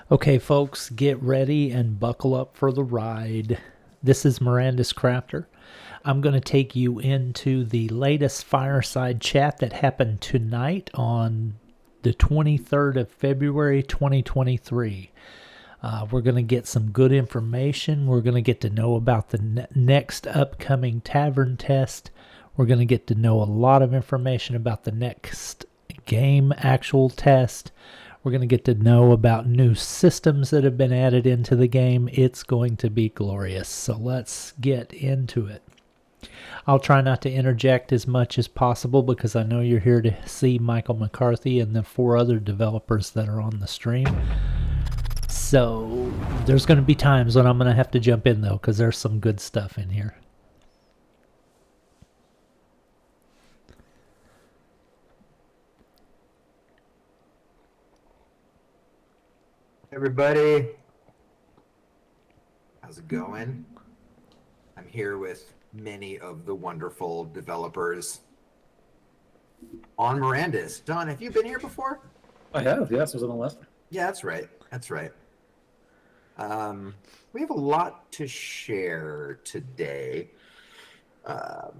Okay, folks, get ready and buckle up for the ride. This is Mirandus Crafter. I'm going to take you into the latest fireside chat that happened tonight on the 23rd of February 2023. We're going to get some good information. We're going to get to know about the next upcoming tavern test. We're going to get to know a lot of information about the next game actual test. We're going to get to know about new systems that have been added into the game. It's going to be glorious. So let's get into it. I'll try not to interject as much as possible because I know you're here to see Michael McCarthy and the 4 other developers that are on the stream. So there's going to be times when I'm going to have to jump in, though, because there's some good stuff in here. Everybody, how's it going? I'm here with many of the wonderful developers on Mirandus. Don, have you been here before? I have, yes. I was on the last. Yeah, that's right. That's right. We have a lot to share today. I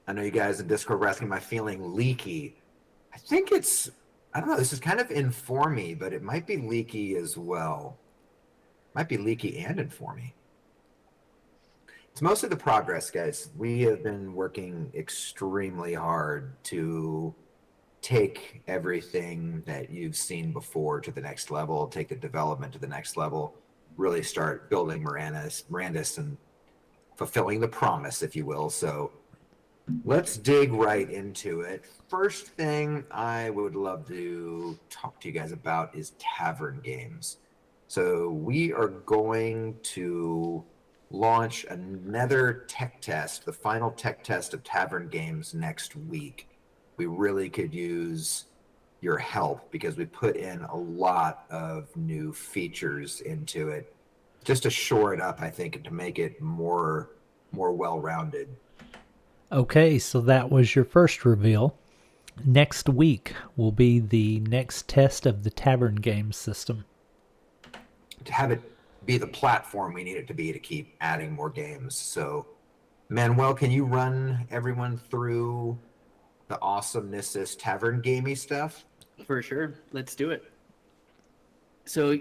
know you guys in Discord were asking, am I feeling leaky? I think I don't know, this is kind of informy, but it might be leaky as well. Might be leaky and informy. It's mostly the progress, guys. We have been working extremely hard to take everything that you've seen before to the next level, take the development to the next level, really start building Mirandus and fulfilling the promise, if you will. So let's dig right into it. First thing I would love to talk to you guys about is tavern games. So we are going to launch another tech test, the final tech test of tavern games next week. We really could use your help because we put in a lot of new features into it just to shore it up, I think, and to make it more well-rounded. Okay, so that was your first reveal. Next week will be the next test of the tavern game system. To have it be the platform we need it to be to keep adding more games. So, Manuel, can you run everyone through the awesomeness of tavern gamey stuff? For sure. Let's do it. So,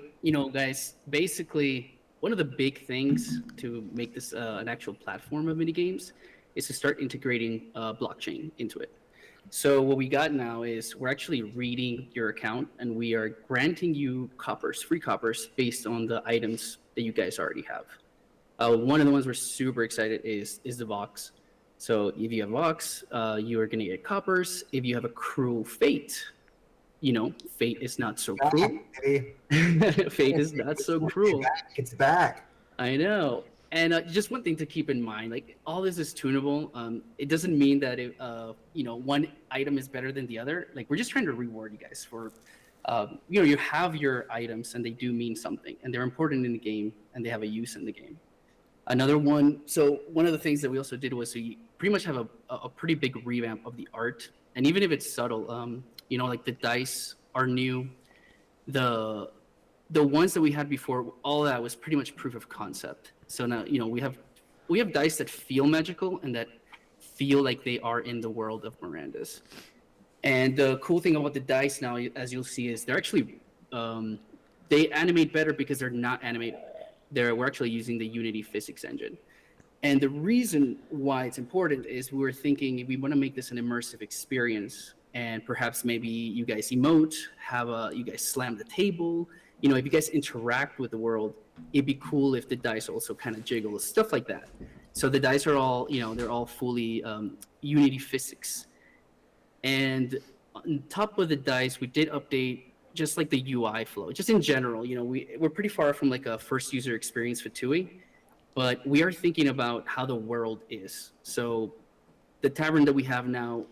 guys, basically, one of the big things to make this an actual platform of minigames is to start integrating blockchain into it. So what we got now is we're actually reading your account and we are granting you free coppers based on the items that you guys already have. One of the ones we're super excited is the Vox. So if you have Vox, you are going to get coppers. If you have a cruel fate, fate is not so cruel. Fate is not so cruel. It's back. I know. And just one thing to keep in mind, like all this is tunable. It doesn't mean that one item is better than the other. Like we're just trying to reward you guys for, you have your items and they do mean something and they're important in the game and they have a use in the game. Another one. So one of the things that we also did was we pretty much have a pretty big revamp of the art. And even if it's subtle, like the dice are new. The ones that we had before, all that was pretty much proof of concept. So now, we have dice that feel magical and that feel like they are in the world of Mirandus. And the cool thing about the dice now, as you'll see, is they're actually they animate better because they're not animated. We're actually using the Unity physics engine. And the reason why it's important is we were thinking we want to make this an immersive experience, and perhaps maybe you guys emote, you guys slam the table. If you guys interact with the world, it'd be cool if the dice also kind of jiggle, stuff like that. So the dice are all, they're all fully Unity physics. And on top of the dice, we did update just like the UI flow, just in general. We're pretty far from like a first user experience for TUI, but we are thinking about how the world is. So the tavern that we have now,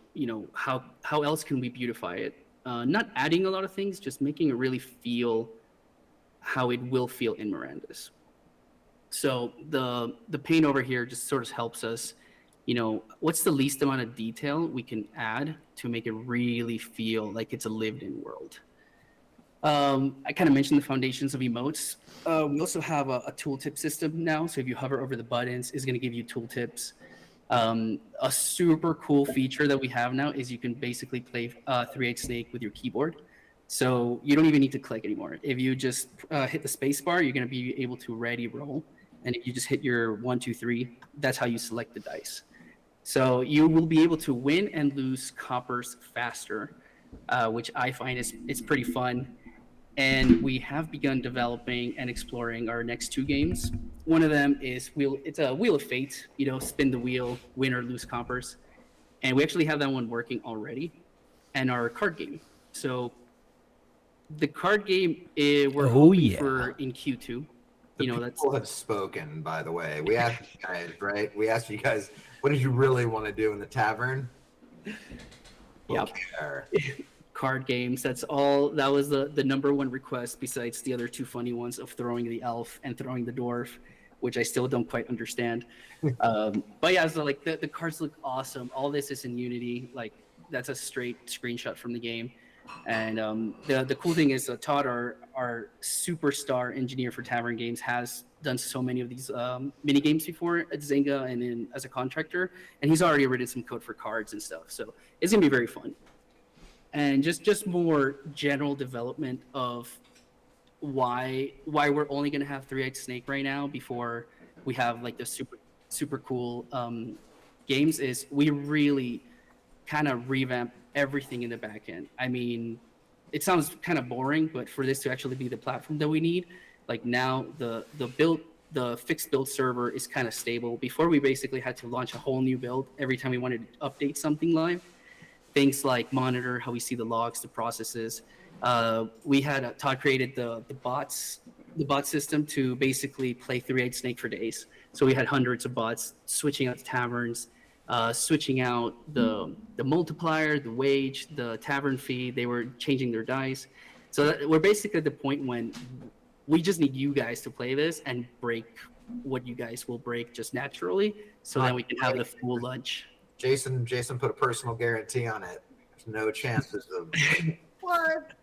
how else can we beautify it? Not adding a lot of things, just making it really feel how it will feel in Mirandus. So the paint over here just sort of helps us, what's the least amount of detail we can add to make it really feel like it's a lived-in world. I kind of mentioned the foundations of emotes. We also have a tooltip system now. So if you hover over the buttons, it's going to give you tooltips. A super cool feature that we have now is you can basically play 3-8 Snake with your keyboard. So you don't even need to click anymore. If you just hit the space bar, you're going to be able to ready roll. And if you just hit your 1, 2, 3, that's how you select the dice. So you will be able to win and lose coppers faster, which I find is pretty fun. And we have begun developing and exploring our next 2 games. One of them is it's a Wheel of Fate, spin the wheel, win or lose coppers. And we actually have that one working already. And our card game. So the card game, we're hoping for in Q2. People have spoken, by the way. We asked you guys, right? We asked you guys, what did you really want to do in the tavern? Yep. Card games. That was the number one request, besides the other 2 funny ones of throwing the elf and throwing the dwarf, which I still don't quite understand. But yeah, so like the cards look awesome. All this is in Unity. Like that's a straight screenshot from the game. And the cool thing is Todd, our superstar engineer for Tavern Games, has done so many of these mini games before at Zynga and as a contractor, and he's already written some code for cards and stuff. So it's gonna be very fun. And just more general development of why we're only gonna have 3-8 Snake right now before we have like the super cool games is we really kind of revamp everything in the back end. I mean, it sounds kind of boring, but for this to actually be the platform that we need, like now the fixed build server is kind of stable. Before, we basically had to launch a whole new build every time we wanted to update something live. Things like monitor how we see the logs, the processes. We had Todd created the bot system to basically play 3-8 Snake for days. So we had hundreds of bots switching out the taverns, switching out the multiplier, the wage, the tavern fee. They were changing their dice. So we're basically at the point when we just need you guys to play this and break what you guys will break just naturally, so that we can have the full lunch. Jason put a personal guarantee on it. There's no chances of what?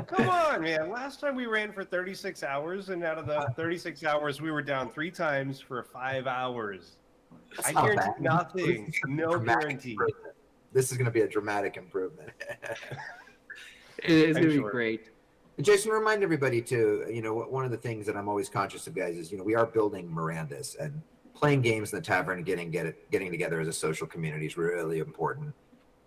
Come on, man. Last time we ran for 36 hours, and out of the 36 hours, we were down 3 times for 5 hours. I guarantee nothing. No guarantee. This is going to be a dramatic improvement. It's going to be great. And Jason, remind everybody too, one of the things that I'm always conscious of, guys, is, we are building Mirandus, and playing games in the tavern and getting together as a social community is really important.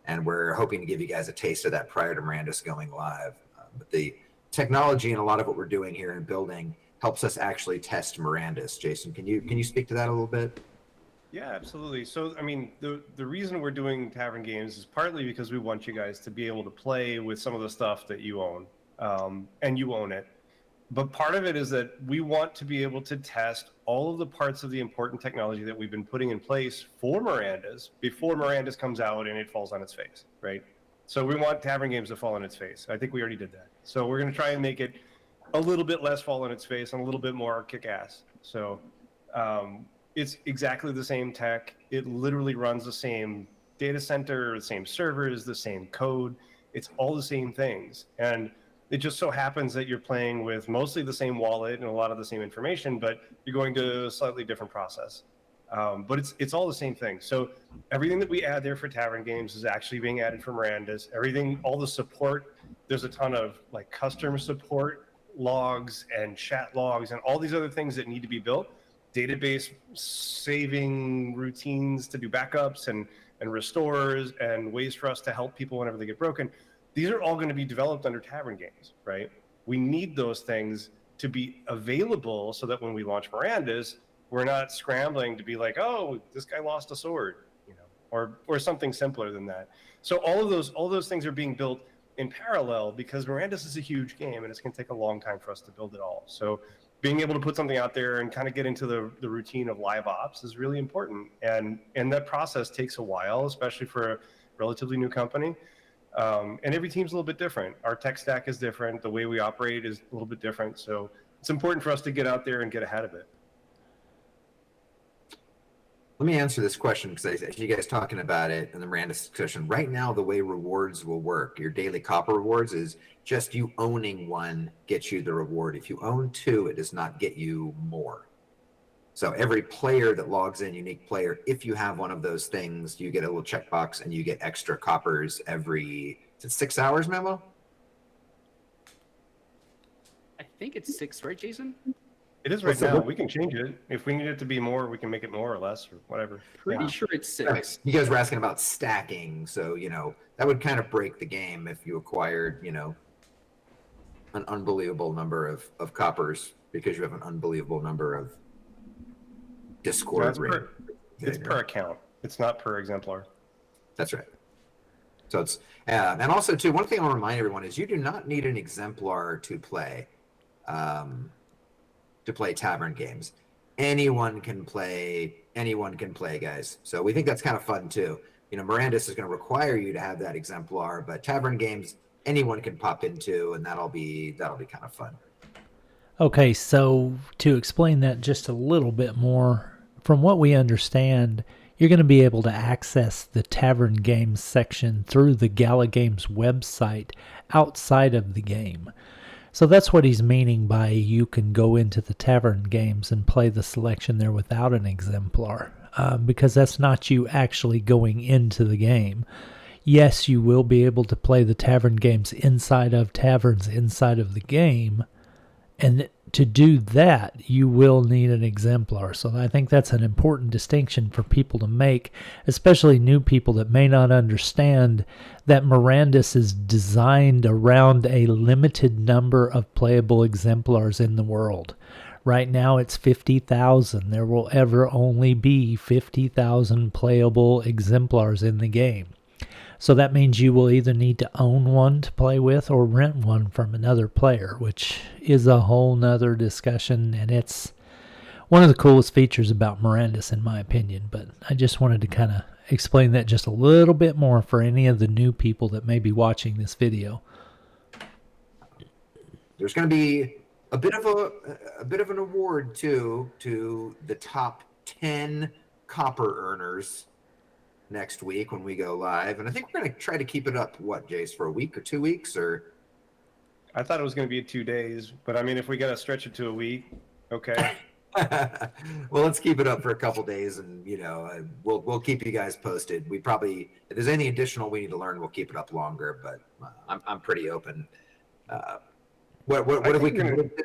And we're hoping to give you guys a taste of that prior to Mirandus going live. But the technology and a lot of what we're doing here in building helps us actually test Mirandus. Jason, can you speak to that a little bit? Yeah, absolutely. So, I mean, the reason we're doing Tavern Games is partly because we want you guys to be able to play with some of the stuff that you own, and you own it. But part of it is that we want to be able to test all of the parts of the important technology that we've been putting in place for Mirandus before Mirandus comes out and it falls on its face, right? So we want Tavern Games to fall on its face. I think we already did that. So we're going to try and make it a little bit less fall on its face and a little bit more kick-ass. So it's exactly the same tech. It literally runs the same data center, the same servers, the same code. It's all the same things. And it just so happens that you're playing with mostly the same wallet and a lot of the same information, but you're going to a slightly different process. But it's all the same thing. So everything that we add there for Tavern Games is actually being added for Mirandus. Everything, all the support, there's a ton of like customer support logs and chat logs and all these other things that need to be built. Database saving routines to do backups and restores and ways for us to help people whenever they get broken. These are all going to be developed under Tavern Games, right? We need those things to be available so that when we launch Mirandus, we're not scrambling to be like, oh, this guy lost a sword, or something simpler than that. So all those things are being built in parallel because Mirandus is a huge game and it's going to take a long time for us to build it all. So being able to put something out there and kind of get into the routine of live ops is really important. And that process takes a while, especially for a relatively new company. And every team's a little bit different. Our tech stack is different. The way we operate is a little bit different. So it's important for us to get out there and get ahead of it. Let me answer this question because I see you guys talking about it in the Mirandus discussion. Right now, the way rewards will work, your daily copper rewards is just you owning one gets you the reward. If you own two, it does not get you more. So every player that logs in, unique player, if you have one of those things, you get a little checkbox and you get extra coppers every, is it 6 hours, Memo? I think it's 6, right, Jason? It is right now. We can change it. If we need it to be more, we can make it more or less or whatever. Pretty sure it's 6. You guys were asking about stacking. So, that would kind of break the game if you acquired, an unbelievable number of coppers because you have an unbelievable number of Discord. It's per account. It's not per exemplar. That's right. So it's, and also too, one thing I want to remind everyone is you do not need an exemplar to play tavern games. Anyone can play, guys. So we think that's kind of fun too. Mirandus is going to require you to have that exemplar, but tavern games, anyone can pop into, and that'll be kind of fun. Okay, so to explain that just a little bit more, from what we understand, you're going to be able to access the Tavern Games section through the Gala Games website outside of the game. So that's what he's meaning by you can go into the Tavern Games and play the selection there without an exemplar, because that's not you actually going into the game. Yes, you will be able to play the Tavern Games inside of taverns inside of the game, and to do that, you will need an exemplar. So I think that's an important distinction for people to make, especially new people that may not understand that Mirandus is designed around a limited number of playable exemplars in the world. Right now it's 50,000. There will ever only be 50,000 playable exemplars in the game. So that means you will either need to own one to play with or rent one from another player, which is a whole nother discussion, and it's one of the coolest features about Mirandus in my opinion. But I just wanted to kind of explain that just a little bit more for any of the new people that may be watching this video. There's going to be a bit of an award too to the top 10 copper earners next week when we go live, and I think we're going to try to keep it up. What, Jace, for a week or 2 weeks, or? I thought it was going to be 2 days, but I mean, if we got to stretch it to a week, okay. Well, let's keep it up for a couple days, and we'll keep you guys posted. We probably, if there's any additional we need to learn, we'll keep it up longer. But I'm pretty open. What have we committed to?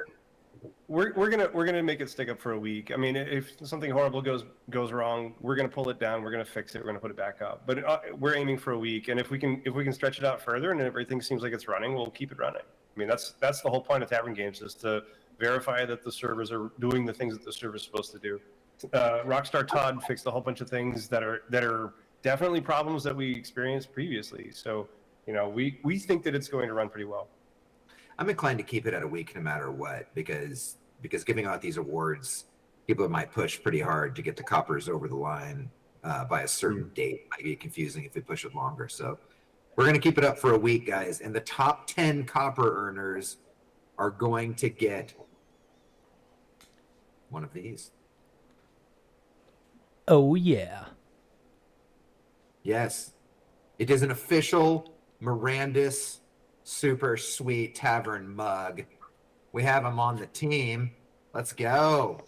We're gonna make it stick up for a week. I mean, if something horrible goes wrong, we're gonna pull it down. We're gonna fix it. We're gonna put it back up. But we're aiming for a week, and if we can stretch it out further, and everything seems like it's running, we'll keep it running. I mean, that's the whole point of Tavern Games, is to verify that the servers are doing the things that the server's supposed to do. Rockstar Todd fixed a whole bunch of things that are definitely problems that we experienced previously. So we think that it's going to run pretty well. I'm inclined to keep it at a week no matter what, because giving out these awards, people might push pretty hard to get the coppers over the line by a certain date. Might be confusing if we push it longer. So we're going to keep it up for a week, guys. And the top 10 copper earners are going to get one of these. Oh, yeah. Yes. It is an official Mirandus Super Sweet Tavern mug. We have them on the team. Let's go.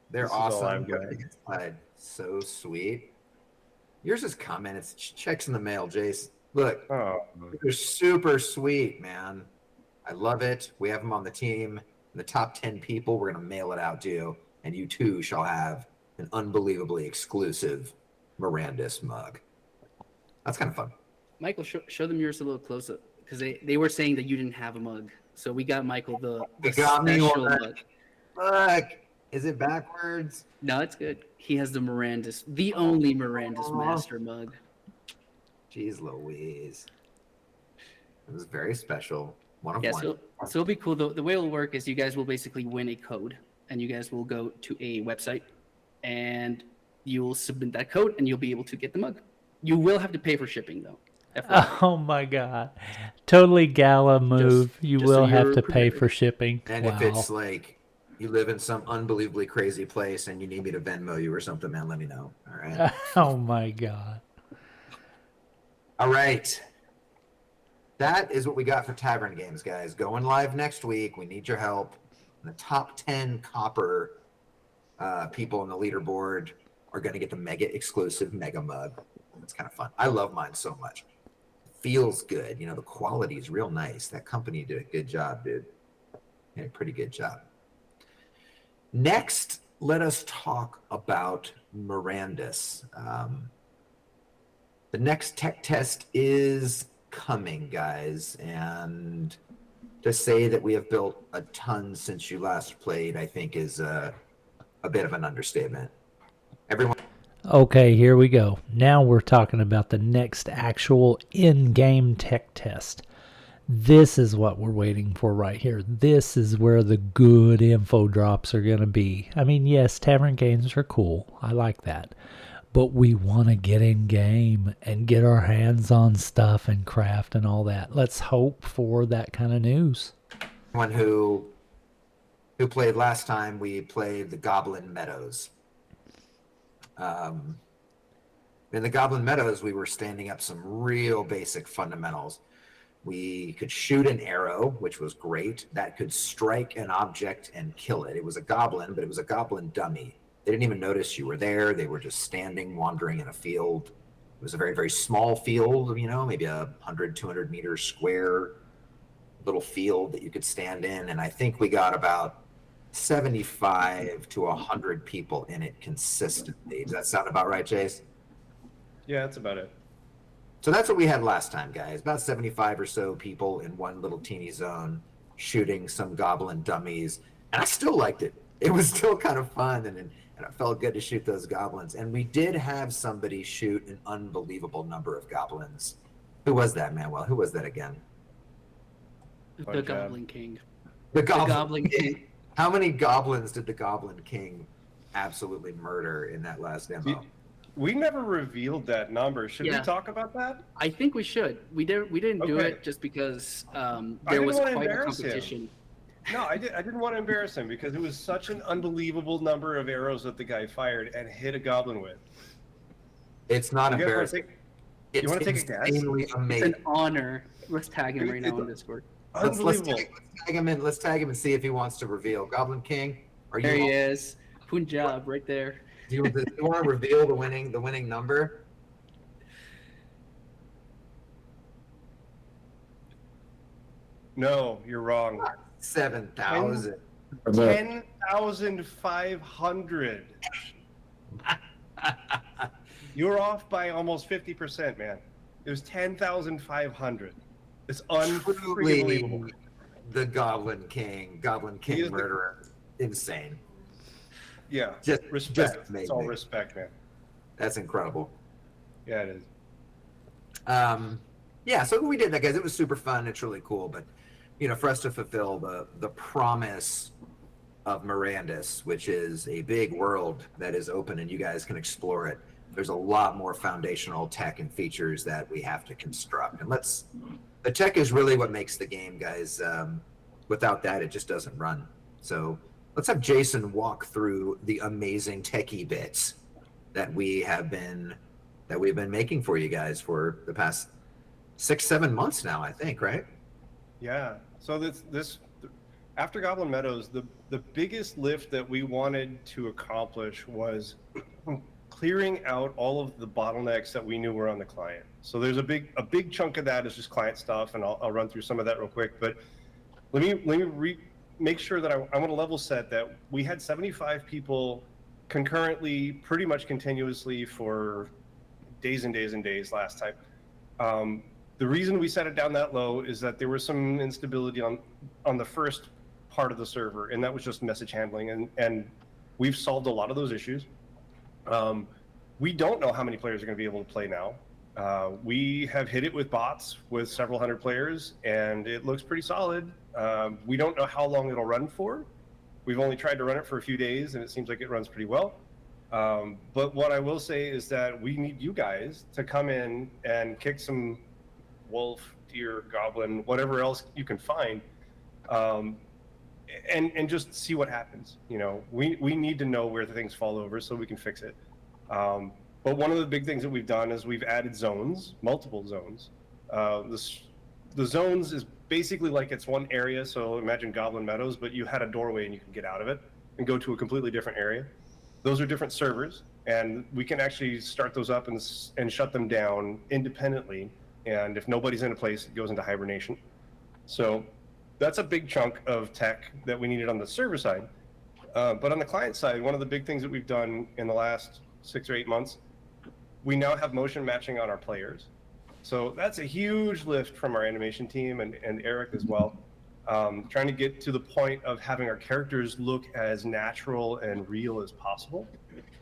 They're awesome. So sweet. Yours is coming. It's checks in the mail, Jace. Look, they're super sweet, man. I love it. We have them on the team. In the top 10 people, we're going to mail it out to you, and you too shall have an unbelievably exclusive Mirandus mug. That's kind of fun. Michael, show them yours a little close up, because they were saying that you didn't have a mug. So we got Michael the got me special one. mug. Look, is it backwards? No, it's good. He has the Mirandus, the only Mirandus Master mug. Jeez Louise. It was very special. One of one. So it'll be cool. The way it'll work is you guys will basically win a code, and you guys will go to a website, and you'll submit that code, and you'll be able to get the mug. You will have to pay for shipping, though. FYI. Oh my God. Totally Gala move. You will so have you're to pay prepared. for shipping. And wow. if it's like you live in some unbelievably crazy place and you need me to Venmo you or something, man, let me know. All right. Oh my God. All right. That is what we got for Tavern Games, guys. Going live next week. We need your help. The top 10 copper people on the leaderboard are going to get the mega exclusive mega mug. It's kind of fun. I love mine so much. It feels good. The quality is real nice. That company did a good job, dude. Yeah, pretty good job. Next, let us talk about Mirandus. The next tech test is coming, guys, and to say that we have built a ton since you last played, I think, is a bit of an understatement. Everyone. Okay, here we go. Now we're talking about the next actual in-game tech test. This is what we're waiting for right here. This is where the good info drops are going to be. I mean, yes, Tavern Games are cool. I like that. But we want to get in game and get our hands on stuff and craft and all that. Let's hope for that kind of news. One who played last time, we played the Goblin Meadows. In the Goblin Meadows, we were standing up some real basic fundamentals. We could shoot an arrow, which was great. That could strike an object and kill it. It was a goblin, but it was a goblin dummy. They didn't even notice you were there. They were just standing, wandering in a field. It was a very, very small field, maybe 100, 200 meters square little field that you could stand in. And I think we got about 75 to 100 people in it consistently. Does that sound about right, Chase? Yeah, that's about it. So that's what we had last time, guys. About 75 or so people in one little teeny zone shooting some goblin dummies. And I still liked it. It was still kind of fun, and it felt good to shoot those goblins. And we did have somebody shoot an unbelievable number of goblins. Who was that, Manuel? Who was that again? The Goblin King. The The Goblin King. How many goblins did the Goblin King absolutely murder in that last demo? We never revealed that number. Should we talk about that? I think we should. We didn't do Okay. it just because there didn't was wanna quite a embarrass him. competition. No, I didn't want to embarrass him because it was such an unbelievable number of arrows that the guy fired and hit a goblin with. It's not You guys wanna embarrassing. take- you wanna take a guess? Insanely It's amazing. an honor. Let's tag him right now on Discord. Let's Unbelievable. tag him in. Let's tag him and see if he wants to reveal. Goblin King, are you? There he is. Punjab, right there. Do you want to reveal the winning number? No, you're wrong. 7,000. 10,500. You're off by almost 50%, man. It was 10,500. It's Truly unbelievable. the Goblin King He is the- murderer. Insane. Yeah, Just respect. It's amazing. all respect, man. That's incredible. Yeah, it is. Yeah, so we did that, guys. It was super fun. It's really cool. But, for us to fulfill the promise of Mirandus, which is a big world that is open and you guys can explore it, there's a lot more foundational tech and features that we have to construct. And the tech is really what makes the game, guys. Without that, it just doesn't run. So let's have Jason walk through the amazing techie bits that we've been making for you guys for the past 6-7 months now, I think, right? Yeah. So this after Goblin Meadows, the biggest lift that we wanted to accomplish was clearing out all of the bottlenecks that we knew were on the client. So there's a big chunk of that is just client stuff, and I'll run through some of that real quick. But let me make sure that I want to level set that we had 75 people concurrently, pretty much continuously for days and days and days last time. The reason we set it down that low is that there was some instability on the first part of the server, and that was just message handling, and we've solved a lot of those issues. We don't know how many players are going to be able to play now. We have hit it with bots with several hundred players, and it looks pretty solid. We don't know how long it'll run for. We've only tried to run it for a few days, and it seems like it runs pretty well. But what I will say is that we need you guys to come in and kick some wolf, deer, goblin, whatever else you can find, and just see what happens. You know, we need to know where the things fall over so we can fix it. But one of the big things that we've done is we've added zones, multiple zones. The zones is basically like it's one area. So imagine Goblin Meadows, but you had a doorway and you can get out of it and go to a completely different area. Those are different servers, and we can actually start those up and shut them down independently. And if nobody's in a place, it goes into hibernation. So that's a big chunk of tech that we needed on the server side. But on the client side, one of the big things that we've done in the last 6 or 8 months, we now have motion matching on our players. So that's a huge lift from our animation team and Eric as well. Trying to get to the point of having our characters look as natural and real as possible.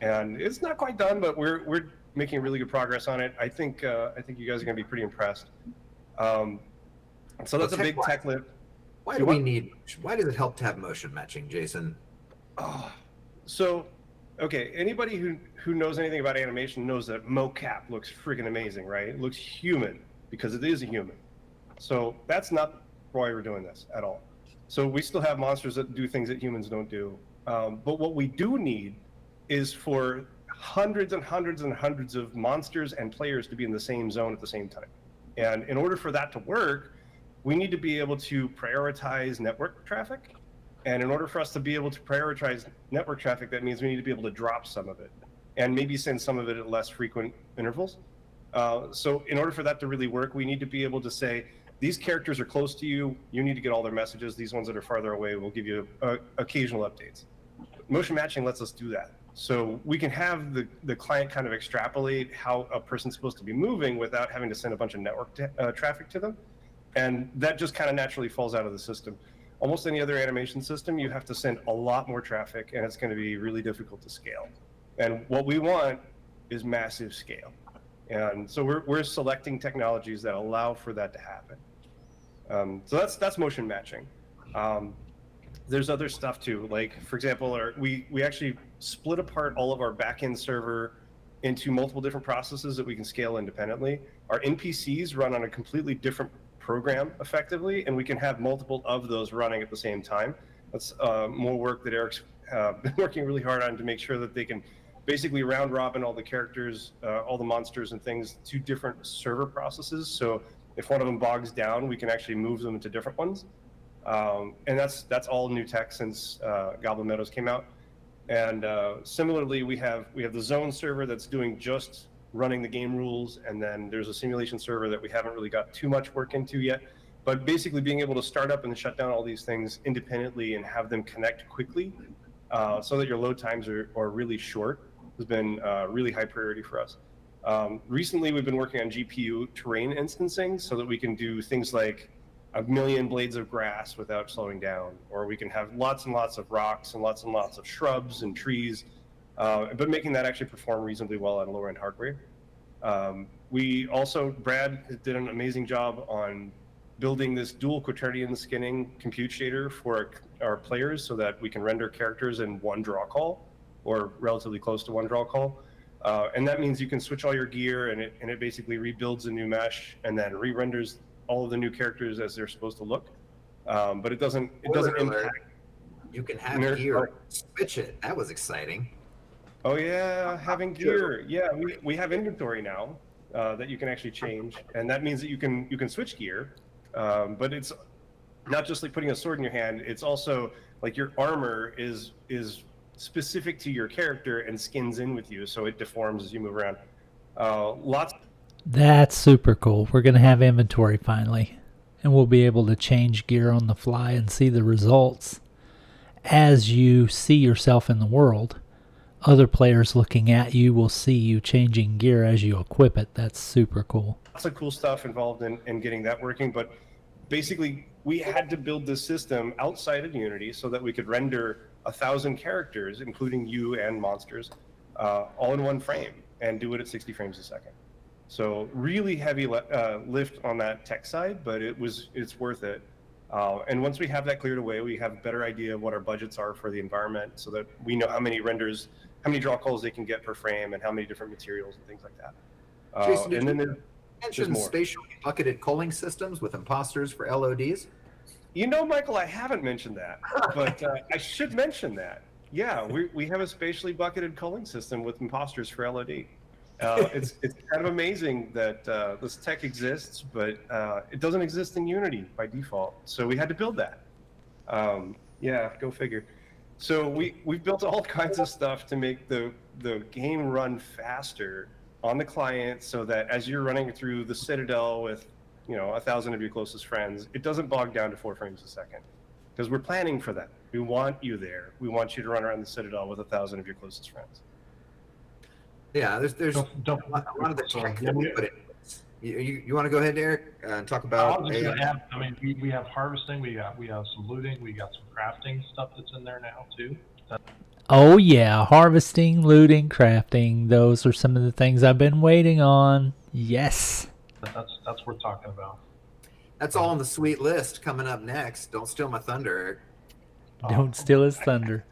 And it's not quite done, but we're making really good progress on it. I think you guys are going to be pretty impressed. So that's a big tech lift. Why does it help to have motion matching, Jason? So, okay, anybody who knows anything about animation knows that mocap looks freaking amazing, right? It looks human because it is a human. So that's not why we're doing this at all. So we still have monsters that do things that humans don't do. But what we do need is for hundreds and hundreds and hundreds of monsters and players to be in the same zone at the same time. And in order for that to work, we need to be able to prioritize network traffic. And in order for us to be able to prioritize network traffic, that means we need to be able to drop some of it and maybe send some of it at less frequent intervals. So in order for that to really work, we need to be able to say, these characters are close to you, you need to get all their messages. These ones that are farther away will give you occasional updates. Motion matching lets us do that. So we can have the client kind of extrapolate how a person's supposed to be moving without having to send a bunch of network traffic to them. And that just kind of naturally falls out of the system. Almost any other animation system, you have to send a lot more traffic, and it's going to be really difficult to scale. And what we want is massive scale. And so we're selecting technologies that allow for that to happen. So that's motion matching. There's other stuff too. Like, for example, we actually split apart all of our backend server into multiple different processes that we can scale independently. Our NPCs run on a completely different program effectively, and we can have multiple of those running at the same time. That's more work that Eric's been working really hard on to make sure that they can basically round robin all the characters, all the monsters and things to different server processes. So if one of them bogs down, we can actually move them to different ones. And that's all new tech since Goblin Meadows came out. And similarly, we have the zone server that's doing just running the game rules, and then there's a simulation server that we haven't really got too much work into yet. But basically being able to start up and shut down all these things independently and have them connect quickly so that your load times are really short has been really high priority for us. Recently, we've been working on GPU terrain instancing so that we can do things like 1 million blades of grass without slowing down, or we can have lots and lots of rocks and lots of shrubs and trees, but making that actually perform reasonably well on lower end hardware. Brad did an amazing job on building this dual quaternion skinning compute shader for our players so that we can render characters in one draw call, or relatively close to one draw call. And that means you can switch all your gear, and it basically rebuilds a new mesh and then re-renders all of the new characters as they're supposed to look. But it doesn't impact. You can have gear, switch it. That was exciting. Oh yeah, having gear. Yeah, we have inventory now that you can actually change, and that means that you can switch gear. But it's not just like putting a sword in your hand. It's also like your armor is specific to your character and skins in with you, so it deforms as you move around. That's super cool. We're going to have inventory finally, and we'll be able to change gear on the fly and see the results as you see yourself in the world. Other players looking at you will see you changing gear as you equip it. That's super cool. Lots of cool stuff involved in getting that working, but basically we had to build this system outside of Unity so that we could render 1,000 characters, including you and monsters, all in one frame and do it at 60 frames a second. So really heavy lift on that tech side, but it's worth it. And once we have that cleared away, we have a better idea of what our budgets are for the environment so that we know how many renders, how many draw calls they can get per frame, and how many different materials and things like that. Jason, and then mention spatially bucketed culling systems with imposters for LODs? You know, Michael, I haven't mentioned that, but I should mention that. Yeah, we have a spatially bucketed culling system with imposters for LOD. It's kind of amazing that this tech exists, but it doesn't exist in Unity by default. So we had to build that. Yeah, go figure. So we've built all kinds of stuff to make the game run faster on the client, so that as you're running through the Citadel with 1,000 of your closest friends, it doesn't bog down to 4 frames a second, because we're planning for that. We want you there. We want you to run around the Citadel with 1,000 of your closest friends. Yeah, there's a lot of the tech that we put in. You want to go ahead, Eric, and talk I about was just AI? going to add, I mean, we have harvesting, we have some looting, we got some crafting stuff that's in there now too. Oh yeah, harvesting, looting, crafting. Those are some of the things I've been waiting on. Yes. That's worth talking about. That's all on the sweet list coming up next. Don't steal my thunder, Eric. Don't steal his thunder.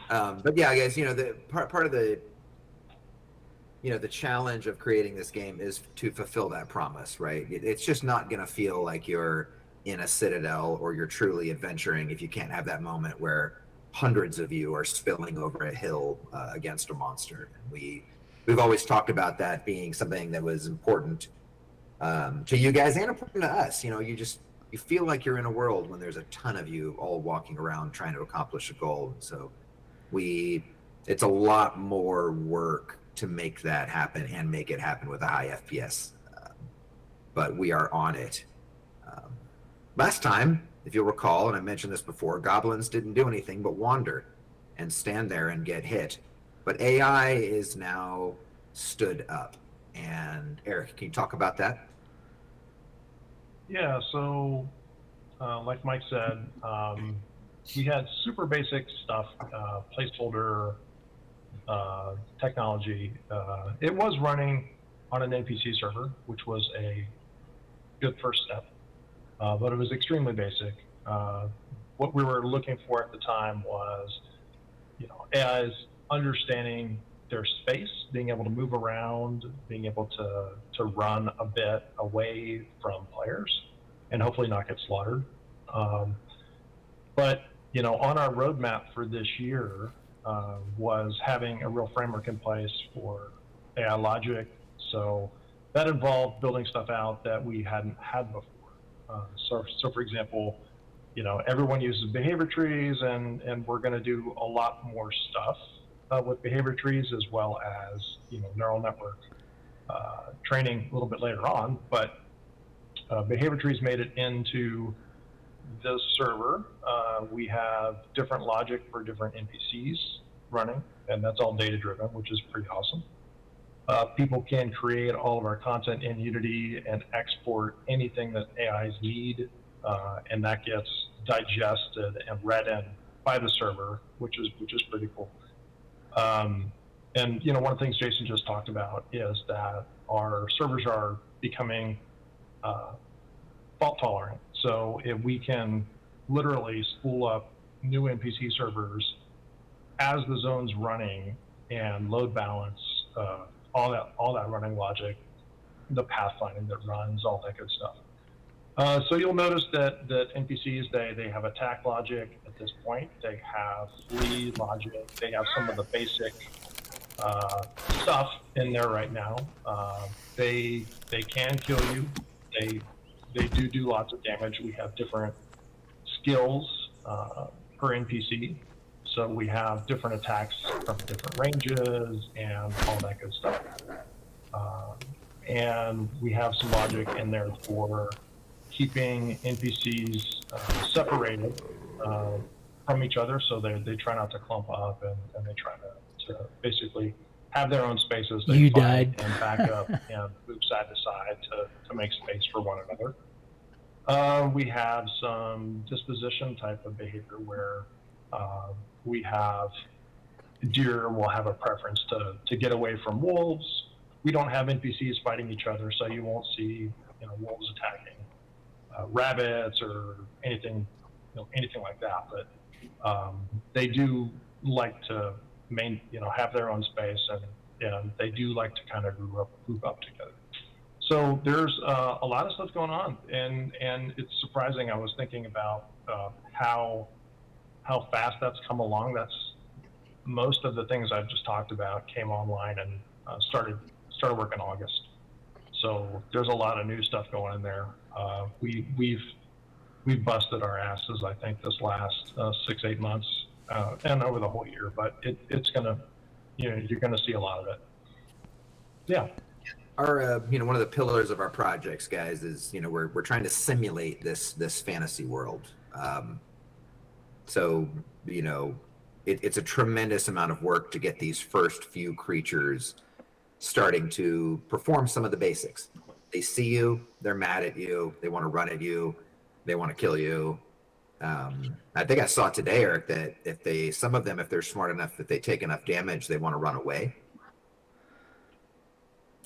But yeah, guys, the part of the the challenge of creating this game is to fulfill that promise, right? It's just not going to feel like you're in a Citadel or you're truly adventuring if you can't have that moment where hundreds of you are spilling over a hill against a monster. We've always talked about that being something that was important to you guys and important to us. You feel like you're in a world when there's a ton of you all walking around trying to accomplish a goal. So it's a lot more work to make that happen and make it happen with a high FPS. But we are on it. Last time, if you'll recall, and I mentioned this before, goblins didn't do anything but wander and stand there and get hit. But AI is now stood up. And Eric, can you talk about that? Yeah, so like Mike said, we had super basic stuff, placeholder technology. It was running on an NPC server, which was a good first step, but it was extremely basic. What we were looking for at the time was, AIs understanding their space, being able to move around, being able to run a bit away from players, and hopefully not get slaughtered. But on our roadmap for this year was having a real framework in place for AI logic. So that involved building stuff out that we hadn't had before. So for example, everyone uses behavior trees, and we're going to do a lot more stuff with behavior trees, as well as neural network training a little bit later on. But behavior trees made it into this server. We have different logic for different NPCs running, and that's all data driven, which is pretty awesome. People can create all of our content in Unity and export anything that AIs need, and that gets digested and read in by the server, which is pretty cool. And one of the things Jason just talked about is that our servers are becoming fault tolerant. So if we can literally spool up new NPC servers as the zone's running and load balance all that running logic, the pathfinding that runs, all that good stuff. So you'll notice that NPCs, they have attack logic at this point. They have flee logic. They have some of the basic stuff in there right now. They can kill you. They do lots of damage. We have different skills per NPC. So we have different attacks from different ranges and all that good stuff. And we have some logic in there for keeping NPCs separated from each other, so they try not to clump up, and they try to basically have their own spaces. They You fight died. and back up and move side to side to make space for one another. We have some disposition type of behavior where we have deer will have a preference to get away from wolves. We don't have NPCs fighting each other, so you won't see wolves attacking rabbits or anything like that. But they do like to have their own space, and they do like to kind of group up together. So there's a lot of stuff going on, and it's surprising. I was thinking about how fast that's come along. That's most of the things I've just talked about came online and started work in August. So there's a lot of new stuff going in there. We've busted our asses, I think, this last 6-8 months and over the whole year. But it's gonna, you're gonna see a lot of it. Yeah. Our, one of the pillars of our projects, guys, is we're trying to simulate this fantasy world. So it's a tremendous amount of work to get these first few creatures starting to perform some of the basics. They see you, they're mad at you, they want to run at you, they want to kill you. I think I saw today, Eric, that some of them, if they're smart enough, that they take enough damage, they want to run away.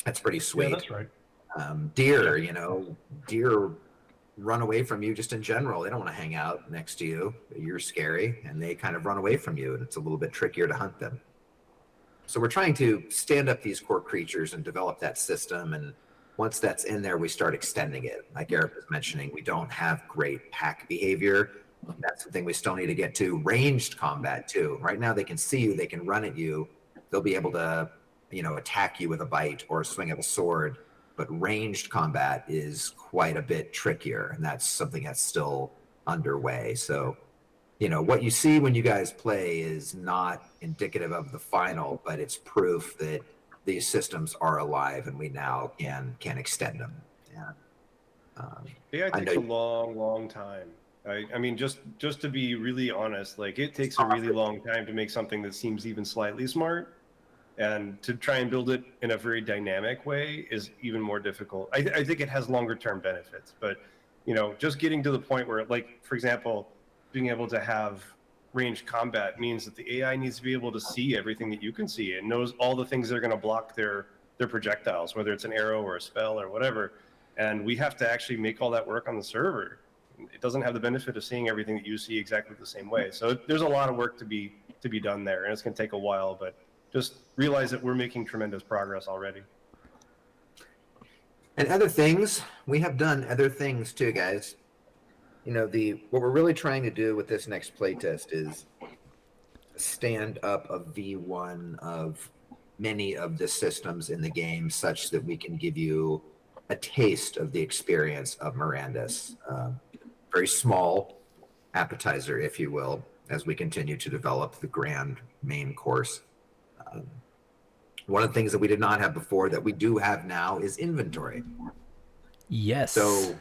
That's pretty sweet. Yeah, that's right. Deer run away from you just in general. They don't want to hang out next to you. You're scary, and they kind of run away from you, and it's a little bit trickier to hunt them. So we're trying to stand up these core creatures and develop that system, and once that's in there, we start extending it. Like Eric was mentioning, we don't have great pack behavior. That's the thing we still need to get to. Ranged combat, too. Right now, they can see you, they can run at you, they'll be able to attack you with a bite or a swing of a sword, but ranged combat is quite a bit trickier, and that's something that's still underway. So, what you see when you guys play is not indicative of the final, but it's proof that these systems are alive, and we now can extend them. AI takes a long time. I mean, just to be really honest, like it takes a really long time to make something that seems even slightly smart. And to try and build it in a very dynamic way is even more difficult. I think it has longer term benefits, but just getting to the point where, like, for example, being able to have ranged combat means that the AI needs to be able to see everything that you can see and knows all the things that are going to block their projectiles, whether it's an arrow or a spell or whatever. And we have to actually make all that work on the server. It doesn't have the benefit of seeing everything that you see exactly the same way. So there's a lot of work to be done there, and it's going to take a while, but just realize that we're making tremendous progress already. And other things, we have done other things too, guys. What we're really trying to do with this next playtest is stand up a V1 of many of the systems in the game such that we can give you a taste of the experience of Mirandus. Very small appetizer, if you will, as we continue to develop the grand main course. One of the things that we did not have before that we do have now is inventory. Yes. So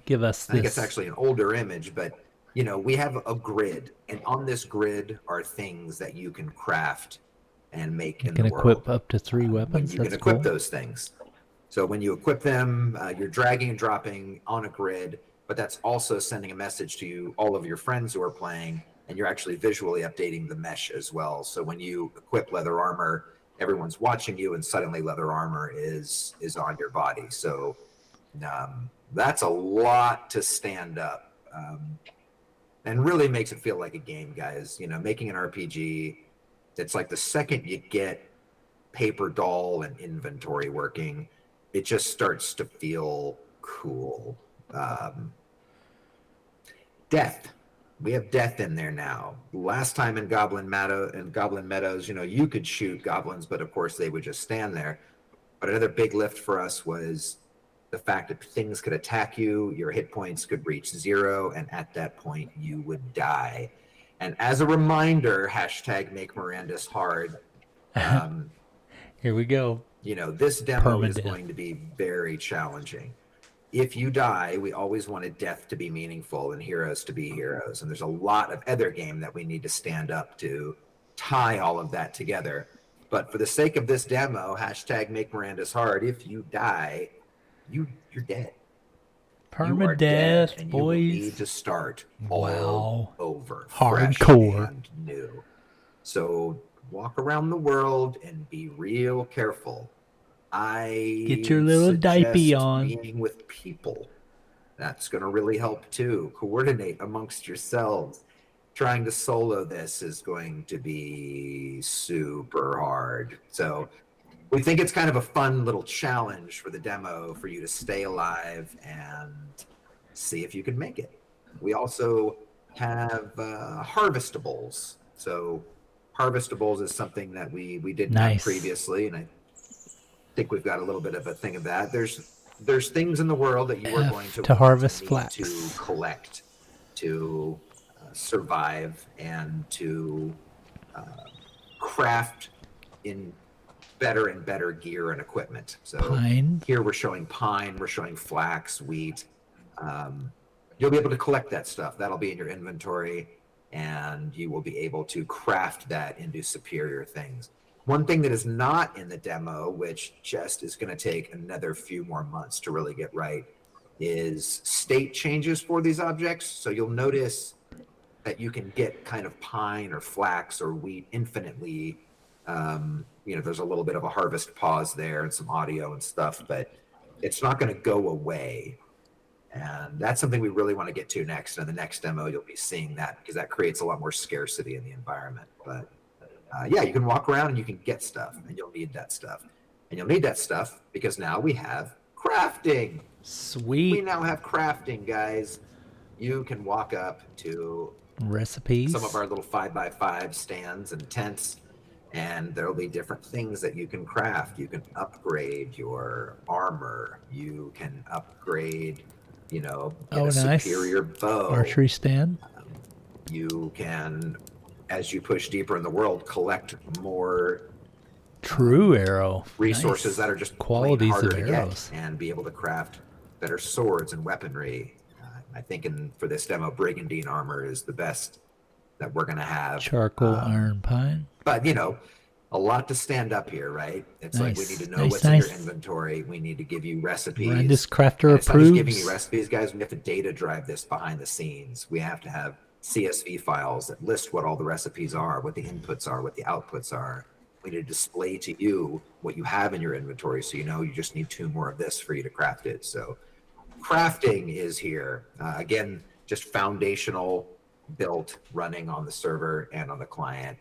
give us this. I think it's actually an older image, but we have a grid, and on this grid are things that you can craft and make in the world. You can equip up to 3 weapons. You can equip those things. So when you equip them, you're dragging and dropping on a grid, but that's also sending a message to you, all of your friends who are playing, and you're actually visually updating the mesh as well. So when you equip leather armor, everyone's watching you, and suddenly leather armor is on your body. So that's a lot to stand up, and really makes it feel like a game, guys. Making an RPG, it's like the second you get paper doll and inventory working, it just starts to feel cool. Death. We have death in there now. Last time in Goblin Meadows, you could shoot goblins, but of course they would just stand there. But another big lift for us was the fact that things could attack you, your hit points could reach 0, and at that point you would die. And as a reminder, #make Mirandus hard. Here we go. This demo is Permadeath. going to be very challenging. If you die, we always wanted death to be meaningful and heroes to be heroes. And there's a lot of other game that we need to stand up to tie all of that together. But for the sake of this demo, #make Mirandus hard. If you die, you're dead. You are dead, Permadeath, and boys. you will need to start all over. Hardcore. Fresh and new. So walk around the world and be real careful. I Get your little diaper suggest on. being with people. That's going to really help too. Coordinate amongst yourselves. Trying to solo this is going to be super hard. So we think it's kind of a fun little challenge for the demo for you to stay alive and see if you can make it. We also have harvestables. So harvestables is something that we didn't have Nice. previously, and I think we've got a little bit of a thing of that. There's things in the world that you are going to to harvest need flax. to collect to survive and to craft in better and better gear and equipment. So Pine. here we're showing pine, we're showing flax, wheat. You'll be able to collect that stuff. That'll be in your inventory, and you will be able to craft that into superior things. One thing that is not in the demo, which just is going to take another few more months to really get right, is state changes for these objects. So you'll notice that you can get kind of pine or flax or wheat infinitely. There's a little bit of a harvest pause there and some audio and stuff, but it's not going to go away. And that's something we really want to get to next. In the next demo, you'll be seeing that because that creates a lot more scarcity in the environment. But you can walk around and you can get stuff, and you'll need that stuff. And you'll need that stuff because now we have crafting. We Sweet now have crafting, guys. You can walk up to recipes. some of our little 5x5 stands and tents, and there'll be different things that you can craft. You can upgrade your armor. You can upgrade, get a nice. superior bow. Archery stand. You can, as you push deeper in the world, collect more True arrow. resources Nice. that are just plain Qualities harder of to arrows. get, and be able to craft better swords and weaponry. I think for this demo, brigandine armor is the best that we're going to have. Charcoal, iron, pine. But, a lot to stand up here, right? It's like we Nice. need to know Nice, what's in your nice. inventory. We need to give you recipes. Mirandus Crafter And it's not just giving approves. you recipes, guys. We have to data drive this behind the scenes. We have to have CSV files that list what all the recipes are, what the inputs are, what the outputs are. We need to display to you what you have in your inventory, so you just need 2 more of this for you to craft it. So crafting is here. Again, just foundational, built, running on the server and on the client.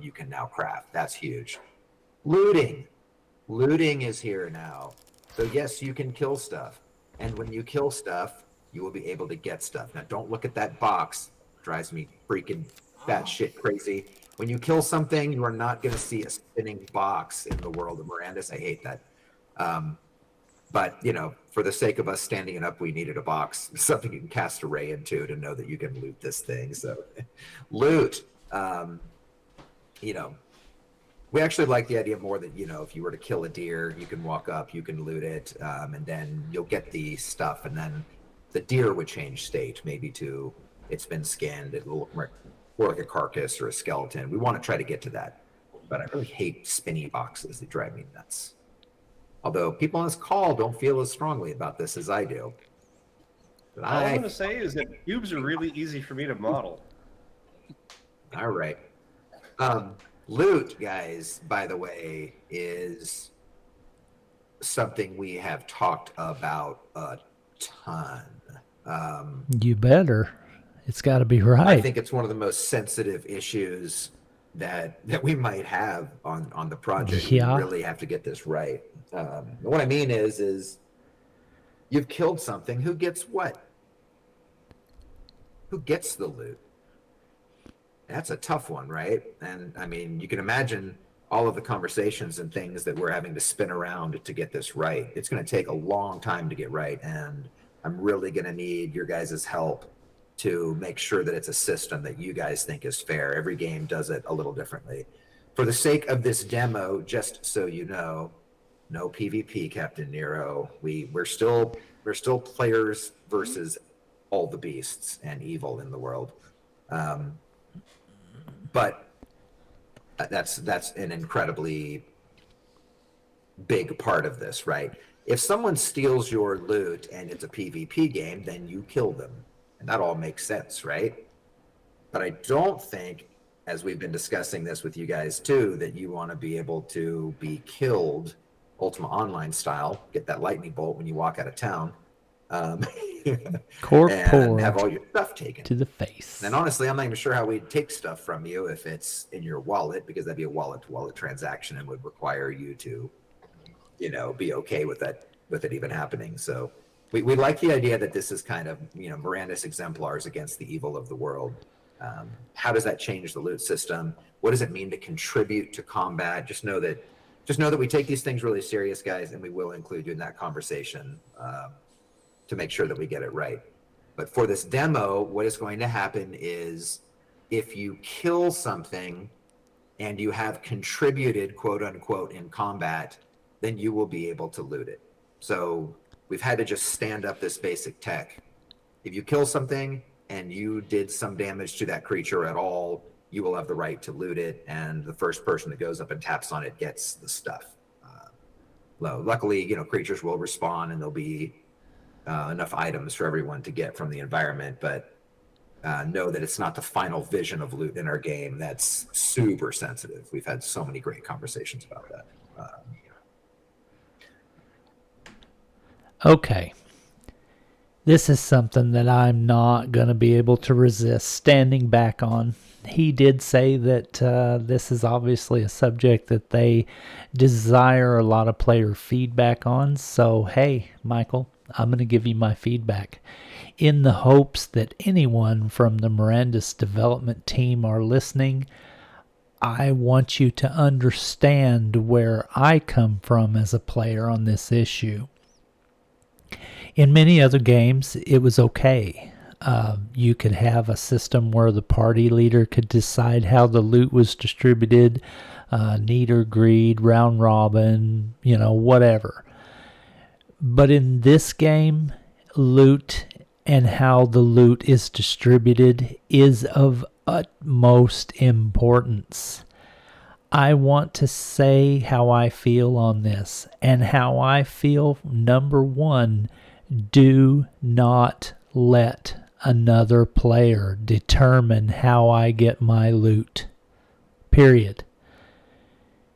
You can now craft. That's huge. Looting is here now. So yes, you can kill stuff, and when you kill stuff, you will be able to get stuff. Now don't look at that box. It drives me freaking batshit crazy. When you kill something, you are not going to see a spinning box in the world of Mirandus. I hate that. But, for the sake of us standing it up, we needed a box, something you can cast a ray into to know that you can loot this thing. So loot, we actually like the idea more that, if you were to kill a deer, you can walk up, you can loot it, and then you'll get the stuff, and then the deer would change state, maybe to it's been skinned, it'll look more like a carcass or a skeleton. We want to try to get to that. But I really hate spinny boxes. They drive me nuts. Although people on this call don't feel as strongly about this as I do. But All I'm going to say is that cubes are really easy for me to model. All right. Loot, guys, by the way, is something we have talked about a ton. You better. It's got to be right. I think it's one of the most sensitive issues that we might have on the project. Yeah. We really have to get this right. What I mean is you've killed something. Who gets what? Who gets the loot? That's a tough one, right? And I mean, you can imagine all of the conversations and things that we're having to spin around to get this right. It's going to take a long time to get right, and I'm really going to need your guys' help to make sure that it's a system that you guys think is fair. Every game does it a little differently. For the sake of this demo, just so you know, no PvP, Captain Nero. We're still players versus all the beasts and evil in the world. But that's an incredibly big part of this, right? If someone steals your loot and it's a PvP game, then you kill them. And that all makes sense, right? But I don't think, as we've been discussing this with you guys too, that you want to be able to be killed Ultima Online style, get that lightning bolt when you walk out of town, and have all your stuff taken. To the face. And honestly, I'm not even sure how we'd take stuff from you if it's in your wallet, because that'd be a wallet-to-wallet transaction and would require you to be okay with it even happening. So we like the idea that this is kind of, Mirandus exemplars against the evil of the world. How does that change the loot system? What does it mean to contribute to combat? Just know that we take these things really serious, guys, and we will include you in that conversation to make sure that we get it right. But for this demo, what is going to happen is if you kill something and you have contributed, quote unquote, in combat, then you will be able to loot it. So we've had to just stand up this basic tech. If you kill something and you did some damage to that creature at all, you will have the right to loot it, and the first person that goes up and taps on it gets the stuff. Luckily, creatures will respawn, and there'll be enough items for everyone to get from the environment, but know that it's not the final vision of loot in our game. That's super sensitive. We've had so many great conversations about that. Okay. This is something that I'm not going to be able to resist standing back on. He did say that this is obviously a subject that they desire a lot of player feedback on. So, hey, Michael, I'm going to give you my feedback in the hopes that anyone from the Mirandus development team are listening. I want you to understand where I come from as a player on this issue. In many other games, it was okay. You could have a system where the party leader could decide how the loot was distributed, need or greed, round robin, whatever. But in this game, loot and how the loot is distributed is of utmost importance. I want to say how I feel on this, and how I feel, number one, do not let another player determine how I get my loot. Period.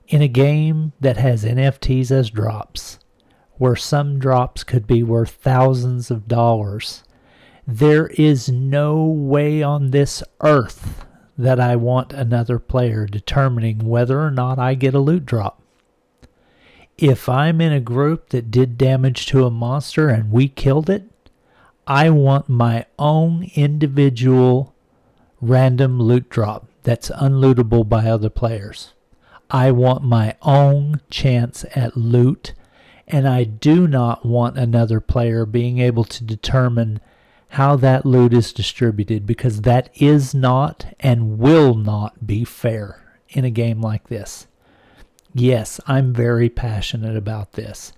In a game that has NFTs as drops, where some drops could be worth thousands of dollars, there is no way on this earth that I want another player determining whether or not I get a loot drop. If I'm in a group that did damage to a monster and we killed it, I want my own individual random loot drop that's unlootable by other players. I want my own chance at loot, and I do not want another player being able to determine how that loot is distributed, because that is not and will not be fair in a game like this. Yes, I'm very passionate about this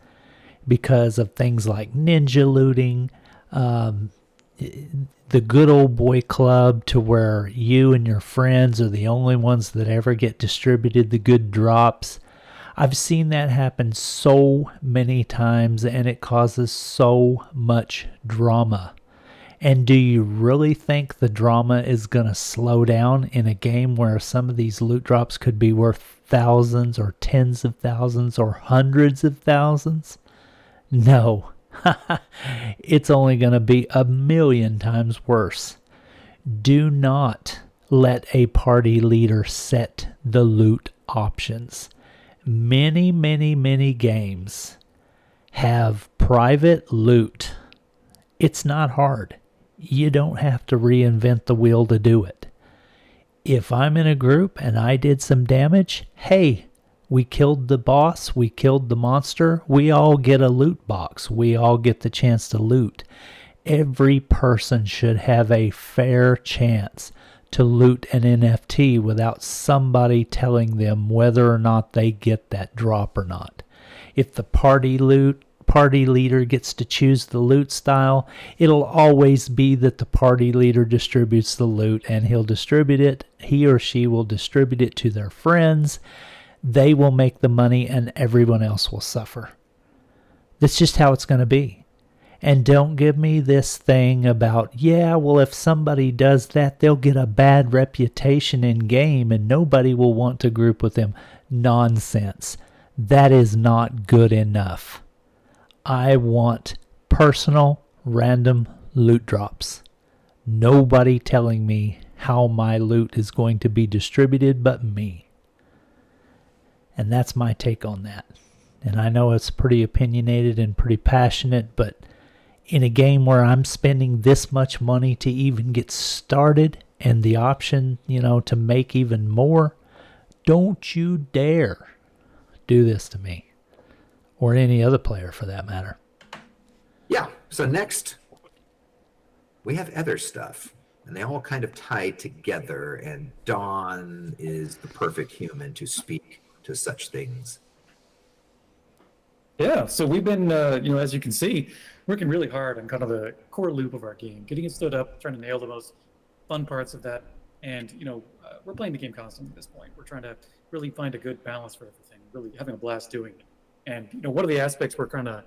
because of things like ninja looting, the good old boy club, to where you and your friends are the only ones that ever get distributed the good drops. I've seen that happen so many times, and it causes so much drama. And do you really think the drama is going to slow down in a game where some of these loot drops could be worth thousands or tens of thousands or hundreds of thousands? No. It's only going to be 1,000,000 times worse. Do not let a party leader set the loot options. Many, many, many games have private loot. It's not hard. You don't have to reinvent the wheel to do it. If I'm in a group and I did some damage, hey, we killed the boss, we killed the monster, we all get a loot box. We all get the chance to loot. Every person should have a fair chance to loot an NFT without somebody telling them whether or not they get that drop or not. If the party leader gets to choose the loot style, it'll always be that the party leader distributes the loot, and he or she will distribute it to their friends. They will make the money and everyone else will suffer. That's just how it's going to be. And don't give me this thing about, if somebody does that, they'll get a bad reputation in game and nobody will want to group with them. Nonsense. That is not good enough. I want personal, random loot drops. Nobody telling me how my loot is going to be distributed but me. And that's my take on that. and I know it's pretty opinionated and pretty passionate, but in a game where I'm spending this much money to even get started and the option, to make even more, don't you dare do this to me. Or any other player for that matter. Yeah, so next, we have other stuff. And they all kind of tie together, and Dawn is the perfect human to speak to such things. Yeah, so we've been, as you can see, working really hard on kind of the core loop of our game, getting it stood up, trying to nail the most fun parts of that. And, we're playing the game constantly at this point. We're trying to really find a good balance for everything, really having a blast doing it. And, one of the aspects we're kind of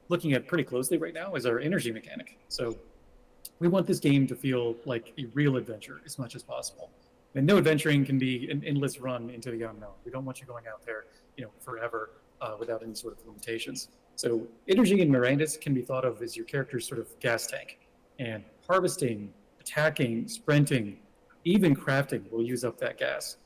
looking at pretty closely right now is our energy mechanic. So we want this game to feel like a real adventure as much as possible. And no adventuring can be an endless run into the unknown. We don't want you going out there, forever without any sort of limitations. So energy in Mirandus can be thought of as your character's sort of gas tank. And harvesting, attacking, sprinting, even crafting will use up that gas.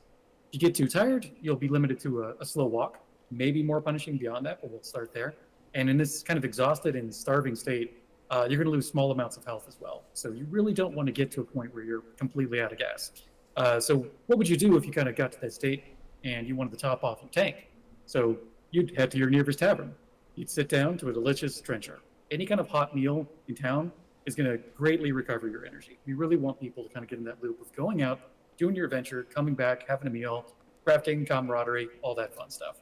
If you get too tired, you'll be limited to a slow walk, maybe more punishing beyond that, but we'll start there. And in this kind of exhausted and starving state, you're going to lose small amounts of health as well. So you really don't want to get to a point where you're completely out of gas. So what would you do if you kind of got to that state and you wanted to top off your tank? So you'd head to your nearest tavern. You'd sit down to a delicious trencher. Any kind of hot meal in town is going to greatly recover your energy. We really want people to kind of get in that loop of going out, doing your adventure, coming back, having a meal, crafting, camaraderie, all that fun stuff.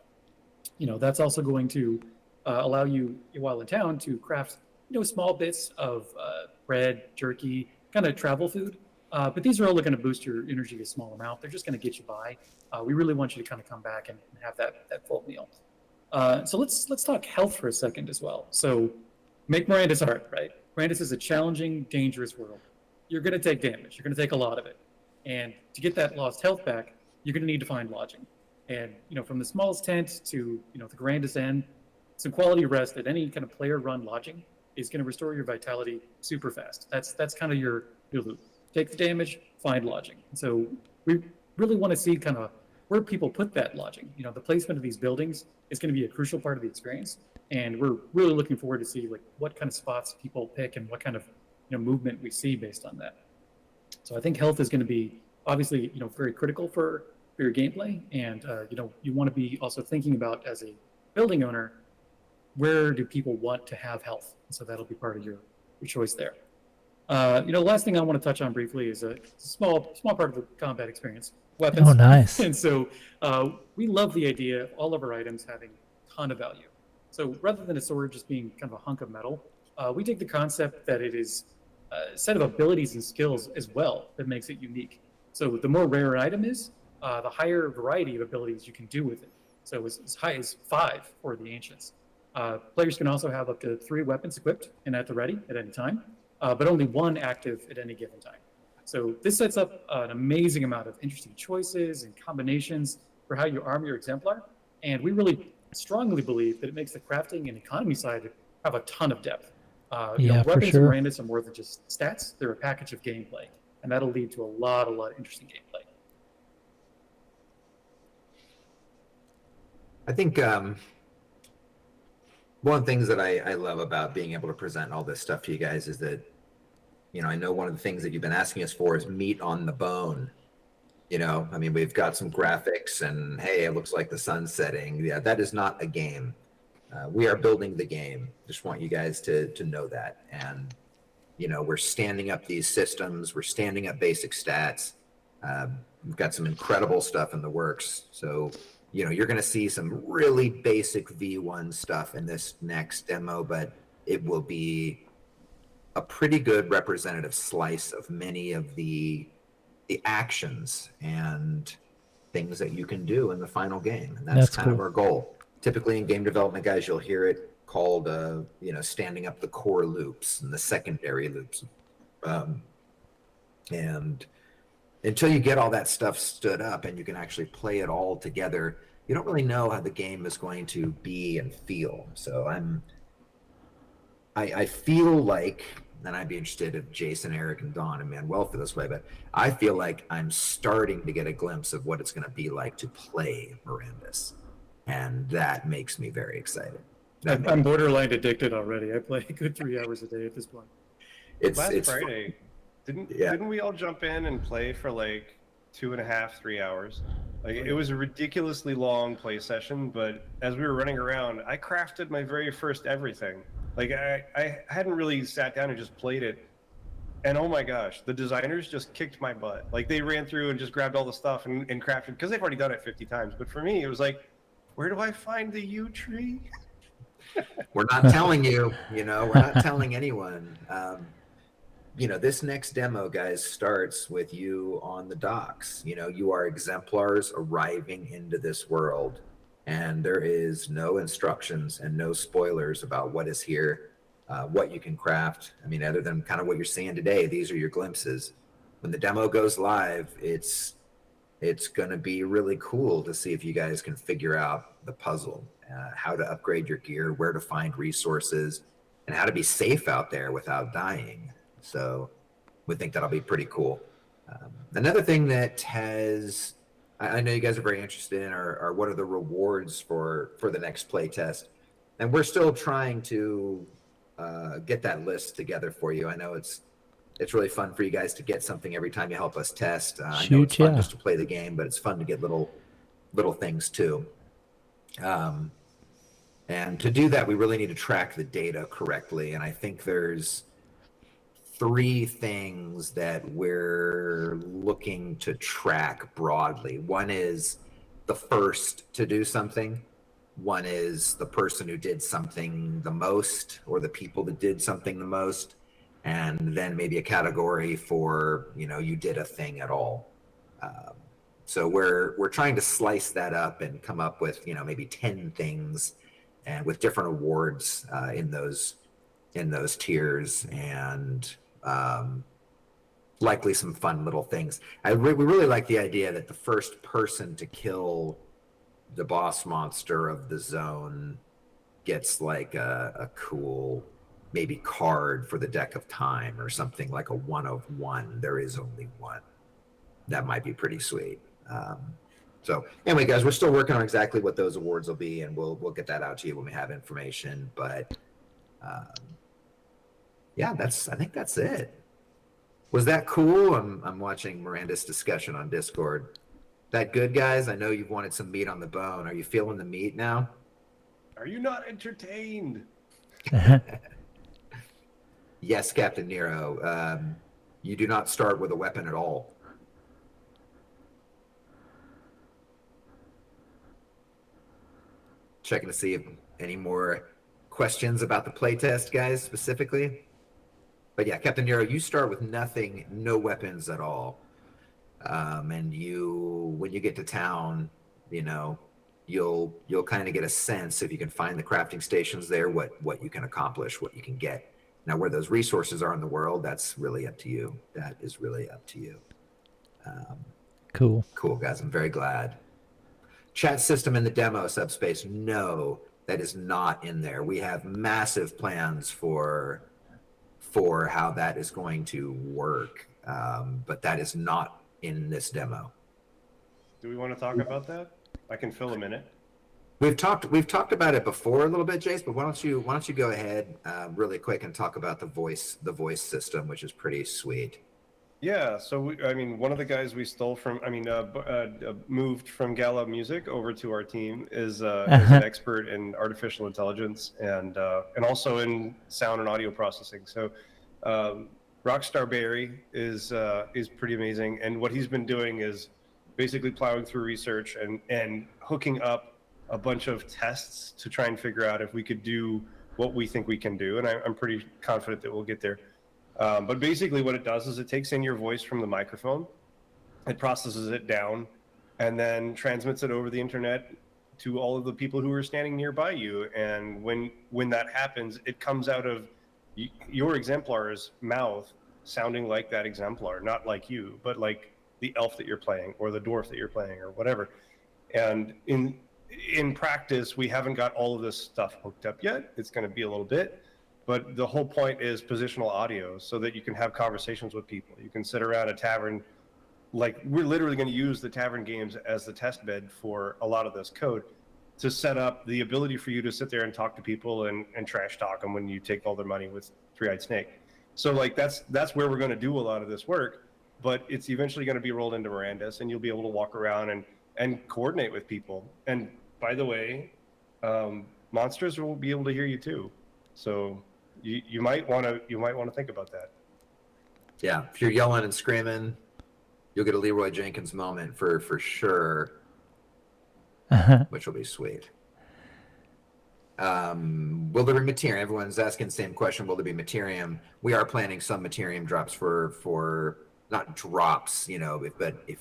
That's also going to allow you, while in town, to craft small bits of bread, jerky, kind of travel food. But these are all going to boost your energy a small amount. They're just going to get you by. We really want you to kind of come back and have that full meal. So let's talk health for a second as well. So make Mirandus hard, right? Mirandus is a challenging, dangerous world. You're going to take damage. You're going to take a lot of it. And to get that lost health back, you're going to need to find lodging. And from the smallest tent to the grandest inn, some quality rest at any kind of player-run lodging is going to restore your vitality super fast. That's kind of your loop. Take the damage, find lodging. So we really want to see kind of where people put that lodging. The placement of these buildings is going to be a crucial part of the experience, and we're really looking forward to see what kind of spots people pick and what kind of movement we see based on that. So I think health is going to be obviously very critical for your gameplay, and you want to be also thinking about, as a building owner, where do people want to have health? So that'll be part of your choice there. The last thing I want to touch on briefly is a small part of the combat experience, weapons. Oh, nice. And so we love the idea of all of our items having a ton of value. So rather than a sword just being kind of a hunk of metal, we take the concept that it is a set of abilities and skills as well that makes it unique. So the more rare an item is, the higher variety of abilities you can do with it. So as high as 5 for the ancients. Players can also have up to 3 weapons equipped and at the ready at any time, but only 1 active at any given time. So this sets up an amazing amount of interesting choices and combinations for how you arm your exemplar. And we really strongly believe that it makes the crafting and economy side have a ton of depth. Yeah, for weapons sure. and Mirandus are more than just stats. They're a package of gameplay, and that'll lead to a lot of interesting gameplay. I think one of the things that I love about being able to present all this stuff to you guys is that, I know one of the things that you've been asking us for is meat on the bone. We've got some graphics and, hey, it looks like the sun's setting. Yeah, that is not a game. We are building the game. Just want you guys to know that. And, we're standing up these systems. We're standing up basic stats. We've got some incredible stuff in the works. So, you're going to see some really basic V1 stuff in this next demo, but it will be a pretty good representative slice of many of the actions and things that you can do in the final game. And that's kind of our goal. Typically in game development, guys, you'll hear it called, standing up the core loops and the secondary loops. And until you get all that stuff stood up and you can actually play it all together, you don't really know how the game is going to be and feel. So I feel like, and I'd be interested if Jason, Eric, and Don and Manuel feel this way, but I feel like I'm starting to get a glimpse of what it's going to be like to play Mirandus. and that makes me very excited. I'm borderline addicted already. I play a good 3 hours a day at this point. Last Friday, didn't we all jump in and play for like 2.5, 3 hours? Like it was a ridiculously long play session, but as we were running around, I crafted my very first everything. Like I hadn't really sat down and just played it. And oh my gosh, the designers just kicked my butt. Like they ran through and just grabbed all the stuff and crafted, because they've already done it 50 times. But for me, it was like, where do I find the yew tree? We're not telling you, we're not telling anyone. This next demo, guys, starts with you on the docks. You are exemplars arriving into this world, and there is no instructions and no spoilers about what is here, what you can craft. I mean, other than kind of what you're seeing today, these are your glimpses. When the demo goes live, it's going to be really cool to see if you guys can figure out the puzzle, how to upgrade your gear, where to find resources, and how to be safe out there without dying. So we think that'll be pretty cool. Another thing that I know you guys are very interested in are what are the rewards for the next play test. And we're still trying to get that list together for you. I know it's really fun for you guys to get something every time you help us test. I know it's fun just to play the game, but it's fun to get little things too. And to do that, we really need to track the data correctly. And I think there's 3 things that we're looking to track broadly. One is the first to do something. One is the person who did something the most, or the people that did something the most. And then maybe a category for, you did a thing at all. So we're trying to slice that up and come up with, maybe 10 things, and with different awards in those tiers, and likely some fun little things. We really like the idea that the first person to kill the boss monster of the zone gets like a cool maybe card for the deck of time, or something like a 1 of 1. There is only one. That might be pretty sweet. So anyway, guys, we're still working on exactly what those awards will be, and we'll get that out to you when we have information. But yeah, I think that's it. Was that cool? I'm watching Mirandus discussion on Discord. That good, guys? I know you've wanted some meat on the bone. Are you feeling the meat now? Are you not entertained? Yes, Captain Nero. You do not start with a weapon at all. Checking to see if any more questions about the playtest, guys, specifically. But yeah, Captain Nero, you start with nothing, no weapons at all. And when you get to town, you'll kind of get a sense, if you can find the crafting stations there, what you can accomplish, what you can get. Now, where those resources are in the world, that's really up to you. That is really up to you. Cool, guys. I'm very glad. Chat system in the demo subspace. No, that is not in there. We have massive plans for how that is going to work, but that is not in this demo. Do we want to talk about that? I can fill a minute. We've talked about it before a little bit, Jace, but why don't you go ahead really quick and talk about the voice system, which is pretty sweet. Yeah, so one of the guys we stole from, moved from Gala Music over to our team is an expert in artificial intelligence and also in sound and audio processing. So Rockstar Barry is pretty amazing, and what he's been doing is basically plowing through research and hooking up a bunch of tests to try and figure out if we could do what we think we can do, and I'm pretty confident that we'll get there. But basically what it does is it takes in your voice from the microphone, it processes it down, and then transmits it over the internet to all of the people who are standing nearby you. And when that happens, it comes out of your exemplar's mouth sounding like that exemplar, not like you, but like the elf that you're playing or the dwarf that you're playing or whatever. And in practice, we haven't got all of this stuff hooked up yet. It's going to be a little bit. But the whole point is positional audio, so that you can have conversations with people. You can sit around a tavern, like we're literally going to use the tavern games as the test bed for a lot of this code. to set up the ability for you to sit there and talk to people and trash talk them when you take all their money with Three-Eyed Snake. So like that's where we're going to do a lot of this work, but it's eventually going to be rolled into Mirandus, and you'll be able to walk around and coordinate with people. And by the way, monsters will be able to hear you too, so you might want to think about that. Yeah, if you're yelling and screaming, you'll get a Leroy Jenkins moment for sure, which will be sweet. Will there be Materium? Everyone's asking the same question. Will there be Materium? We are planning some Materium drops for not drops, but if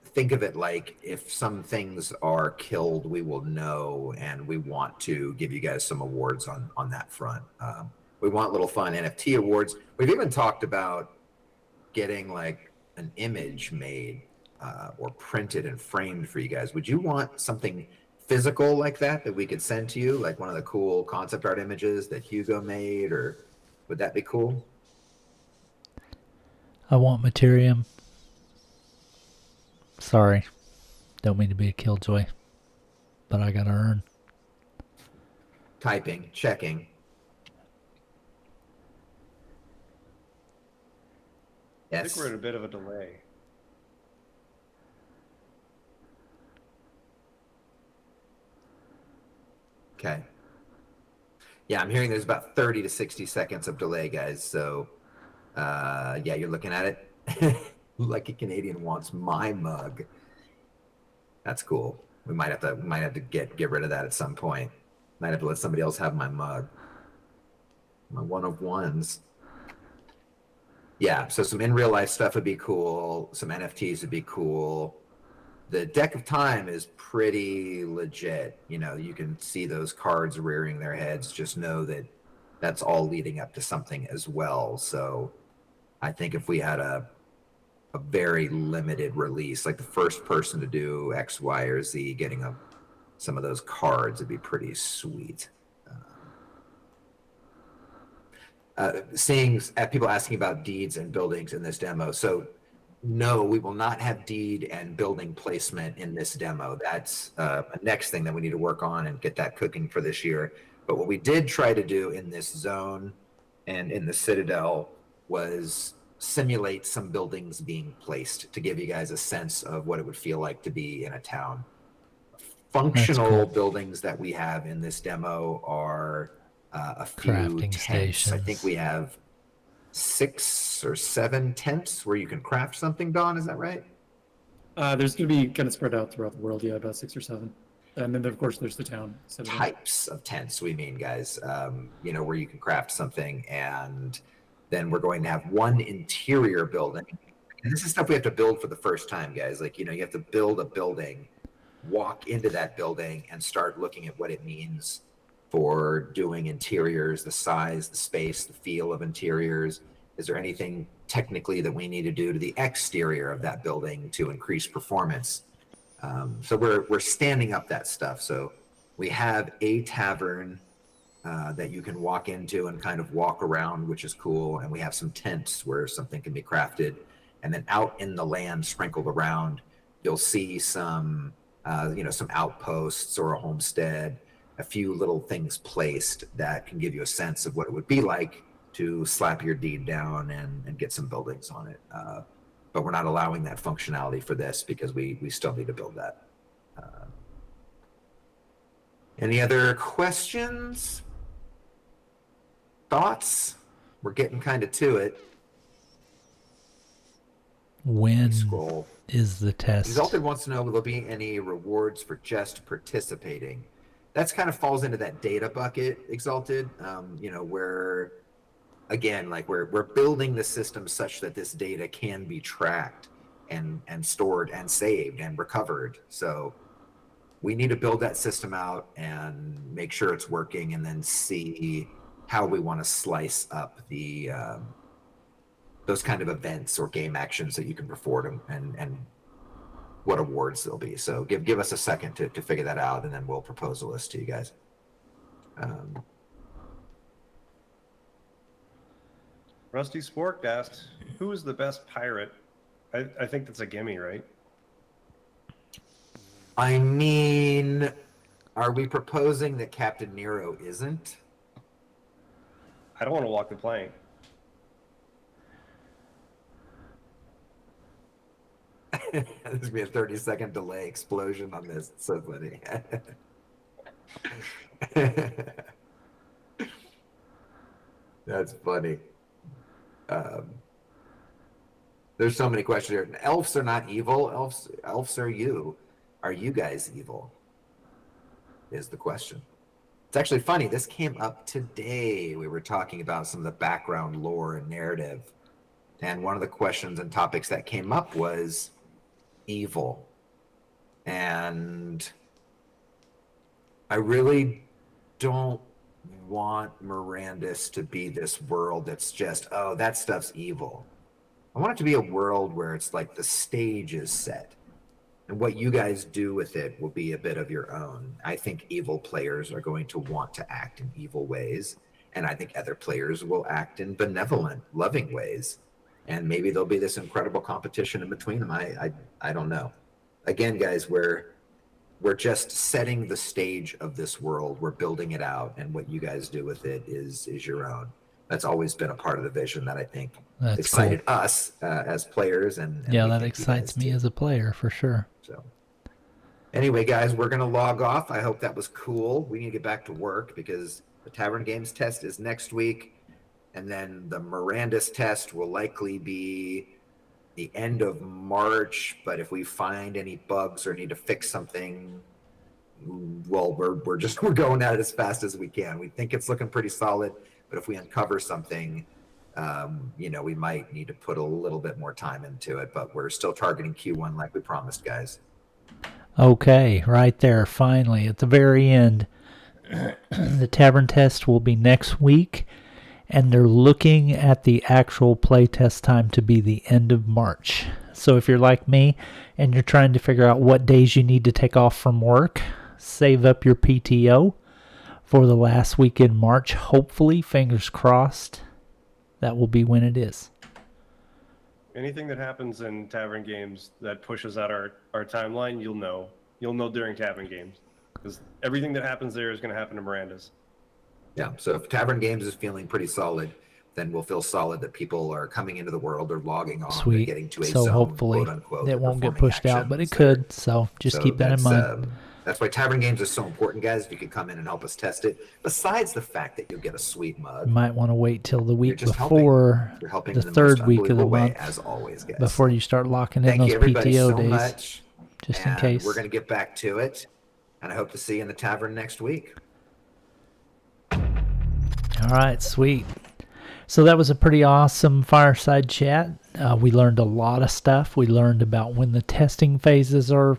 think of it like if some things are killed, we will know, and we want to give you guys some awards on that front. We want little fun NFT awards. We've even talked about getting like an image made or printed and framed for you guys. Would you want something physical like that we could send to you, like one of the cool concept art images that Hugo made, or would that be cool? I want Materium. Sorry. Don't mean to be a killjoy, but I gotta earn. Typing, checking. I Yes. think we're at a bit of a delay. Okay. Yeah, I'm hearing there's about 30 to 60 seconds of delay, guys. So, yeah, you're looking at it. Lucky Canadian wants my mug. That's cool. We might have to get rid of that at some point. Might have to let somebody else have my mug. My one of ones. Yeah, so some in real life stuff would be cool. Some NFTs would be cool. The deck of time is pretty legit. You can see those cards rearing their heads. Just know that that's all leading up to something as well. So I think if we had a very limited release, like the first person to do X, Y, or Z, getting some of those cards would be pretty sweet. Seeing people asking about deeds and buildings in this demo. So no, we will not have deed and building placement in this demo. That's a next thing that we need to work on and get that cooking for this year. But what we did try to do in this zone and in the Citadel was simulate some buildings being placed to give you guys a sense of what it would feel like to be in a town. Functional cool. buildings that we have in this demo are a few Crafting tents. stations. I think we have 6 or 7 tents where you can craft something, Don, is that right? There's going to be kind of spread out throughout the world, yeah, about 6 or 7. And then, of course, there's the town. Types of tents, we mean, guys, where you can craft something. And then we're going to have one interior building. And this is stuff we have to build for the first time, guys. Like, you have to build a building, walk into that building, and start looking at what it means for doing interiors, the size, the space, the feel of interiors. Is there anything technically that we need to do to the exterior of that building to increase performance? So we're standing up that stuff. So we have a tavern that you can walk into and kind of walk around, which is cool. And we have some tents where something can be crafted. And then out in the land sprinkled around, you'll see some outposts or a homestead, a few little things placed that can give you a sense of what it would be like to slap your deed down and get some buildings on it. But we're not allowing that functionality for this because we still need to build that. Any other questions? Thoughts? We're getting kind of to it. When Scroll. is the test? Exalted wants to know, will there be any rewards for just participating? That's kind of falls into that data bucket, Exalted, where, again, like we're building the system such that this data can be tracked and stored and saved and recovered. So we need to build that system out and make sure it's working, and then see how we want to slice up the those kind of events or game actions that you can perform and what awards there'll be. So give us a second to figure that out, and then we'll propose a list to you guys. Rusty Spork asked, who is the best pirate? I think that's a gimme, right? I mean, Are we proposing that Captain Nero isn't? I don't want to walk the plank. There's gonna be a 30-second delay explosion on this. It's so funny. That's funny. There's so many questions here. Elves are not evil. Elves are you. Are you guys evil? Is the question. It's actually funny. This came up today. We were talking about some of the background lore and narrative. And one of the questions and topics that came up was evil. And I really don't want Mirandus to be this world that's just, oh, that stuff's evil. I want it to be a world where it's like the stage is set. And what you guys do with it will be a bit of your own. I think evil players are going to want to act in evil ways. And I think other players will act in benevolent, loving ways. And maybe there'll be this incredible competition in between them. I don't know. Again, guys, we're just setting the stage of this world. We're building it out. And what you guys do with it is your own. That's always been a part of the vision that I think excited us as players. And yeah, that excites me as a player for sure. So anyway, guys, we're going to log off. I hope that was cool. We need to get back to work because the Tavern Games test is next week. And then the Mirandus test will likely be the end of March. But if we find any bugs or need to fix something, well, we're going at it as fast as we can. We think it's looking pretty solid. But if we uncover something, we might need to put a little bit more time into it. But we're still targeting Q1 like we promised, guys. Okay, right there, finally, at the very end. The Tavern test will be next week, and they're looking at the actual playtest time to be the end of March. So if you're like me and you're trying to figure out what days you need to take off from work, save up your PTO for the last week in March. Hopefully, fingers crossed, that will be when it is. Anything that happens in Tavern Games that pushes out our timeline, you'll know. You'll know during Tavern Games. Because everything that happens there is going to happen to Mirandus. Yeah, so if Tavern Games is feeling pretty solid, then we'll feel solid that people are coming into the world or logging on. Sweet. And getting to a so zone, hopefully quote unquote, that won't get performing pushed out, but it actions. could. So just keep that in mind. That's why Tavern Games is so important, guys. If you could come in and help us test it. Besides the fact that you'll get a sweet mug. You might want to wait till the week just before You're helping the in the third most week of the unbelievable way, month, as always, guys. before you start locking in Thank those you, everybody, PTO so days, much. just in And case. We're going to get back to it, and I hope to see you in the tavern next week. All right, sweet. So that was a pretty awesome fireside chat. We learned a lot of stuff. We learned about when the testing phases are,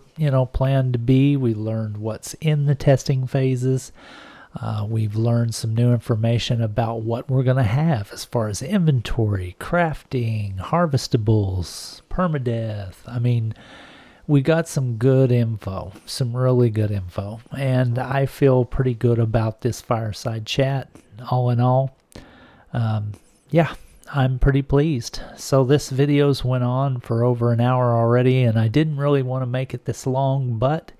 planned to be. We learned what's in the testing phases. We've learned some new information about what we're going to have as far as inventory, crafting, harvestables, permadeath. I mean, we got some good info, some really good info. And I feel pretty good about this fireside chat, all in all. Yeah, I'm pretty pleased. So this video's went on for over an hour already, and I didn't really want to make it this long, but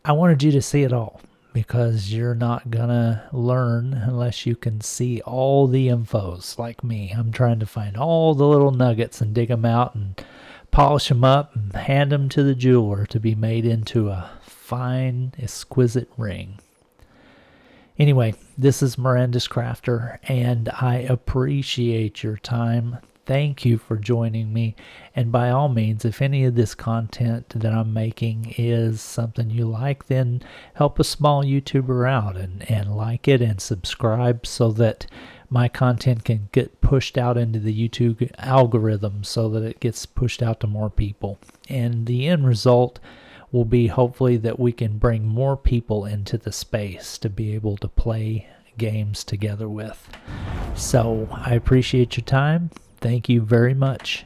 I wanted you to see it all, because you're not gonna learn unless you can see all the infos like me. I'm trying to find all the little nuggets and dig them out and polish them up and hand them to the jeweler to be made into a fine, exquisite ring. Anyway, this is Mirandus Crafter, and I appreciate your time. Thank you for joining me. And by all means, if any of this content that I'm making is something you like, then help a small YouTuber out and like it and subscribe so that my content can get pushed out into the YouTube algorithm so that it gets pushed out to more people. And the end result will be hopefully that we can bring more people into the space to be able to play games together with. So I appreciate your time. Thank you very much.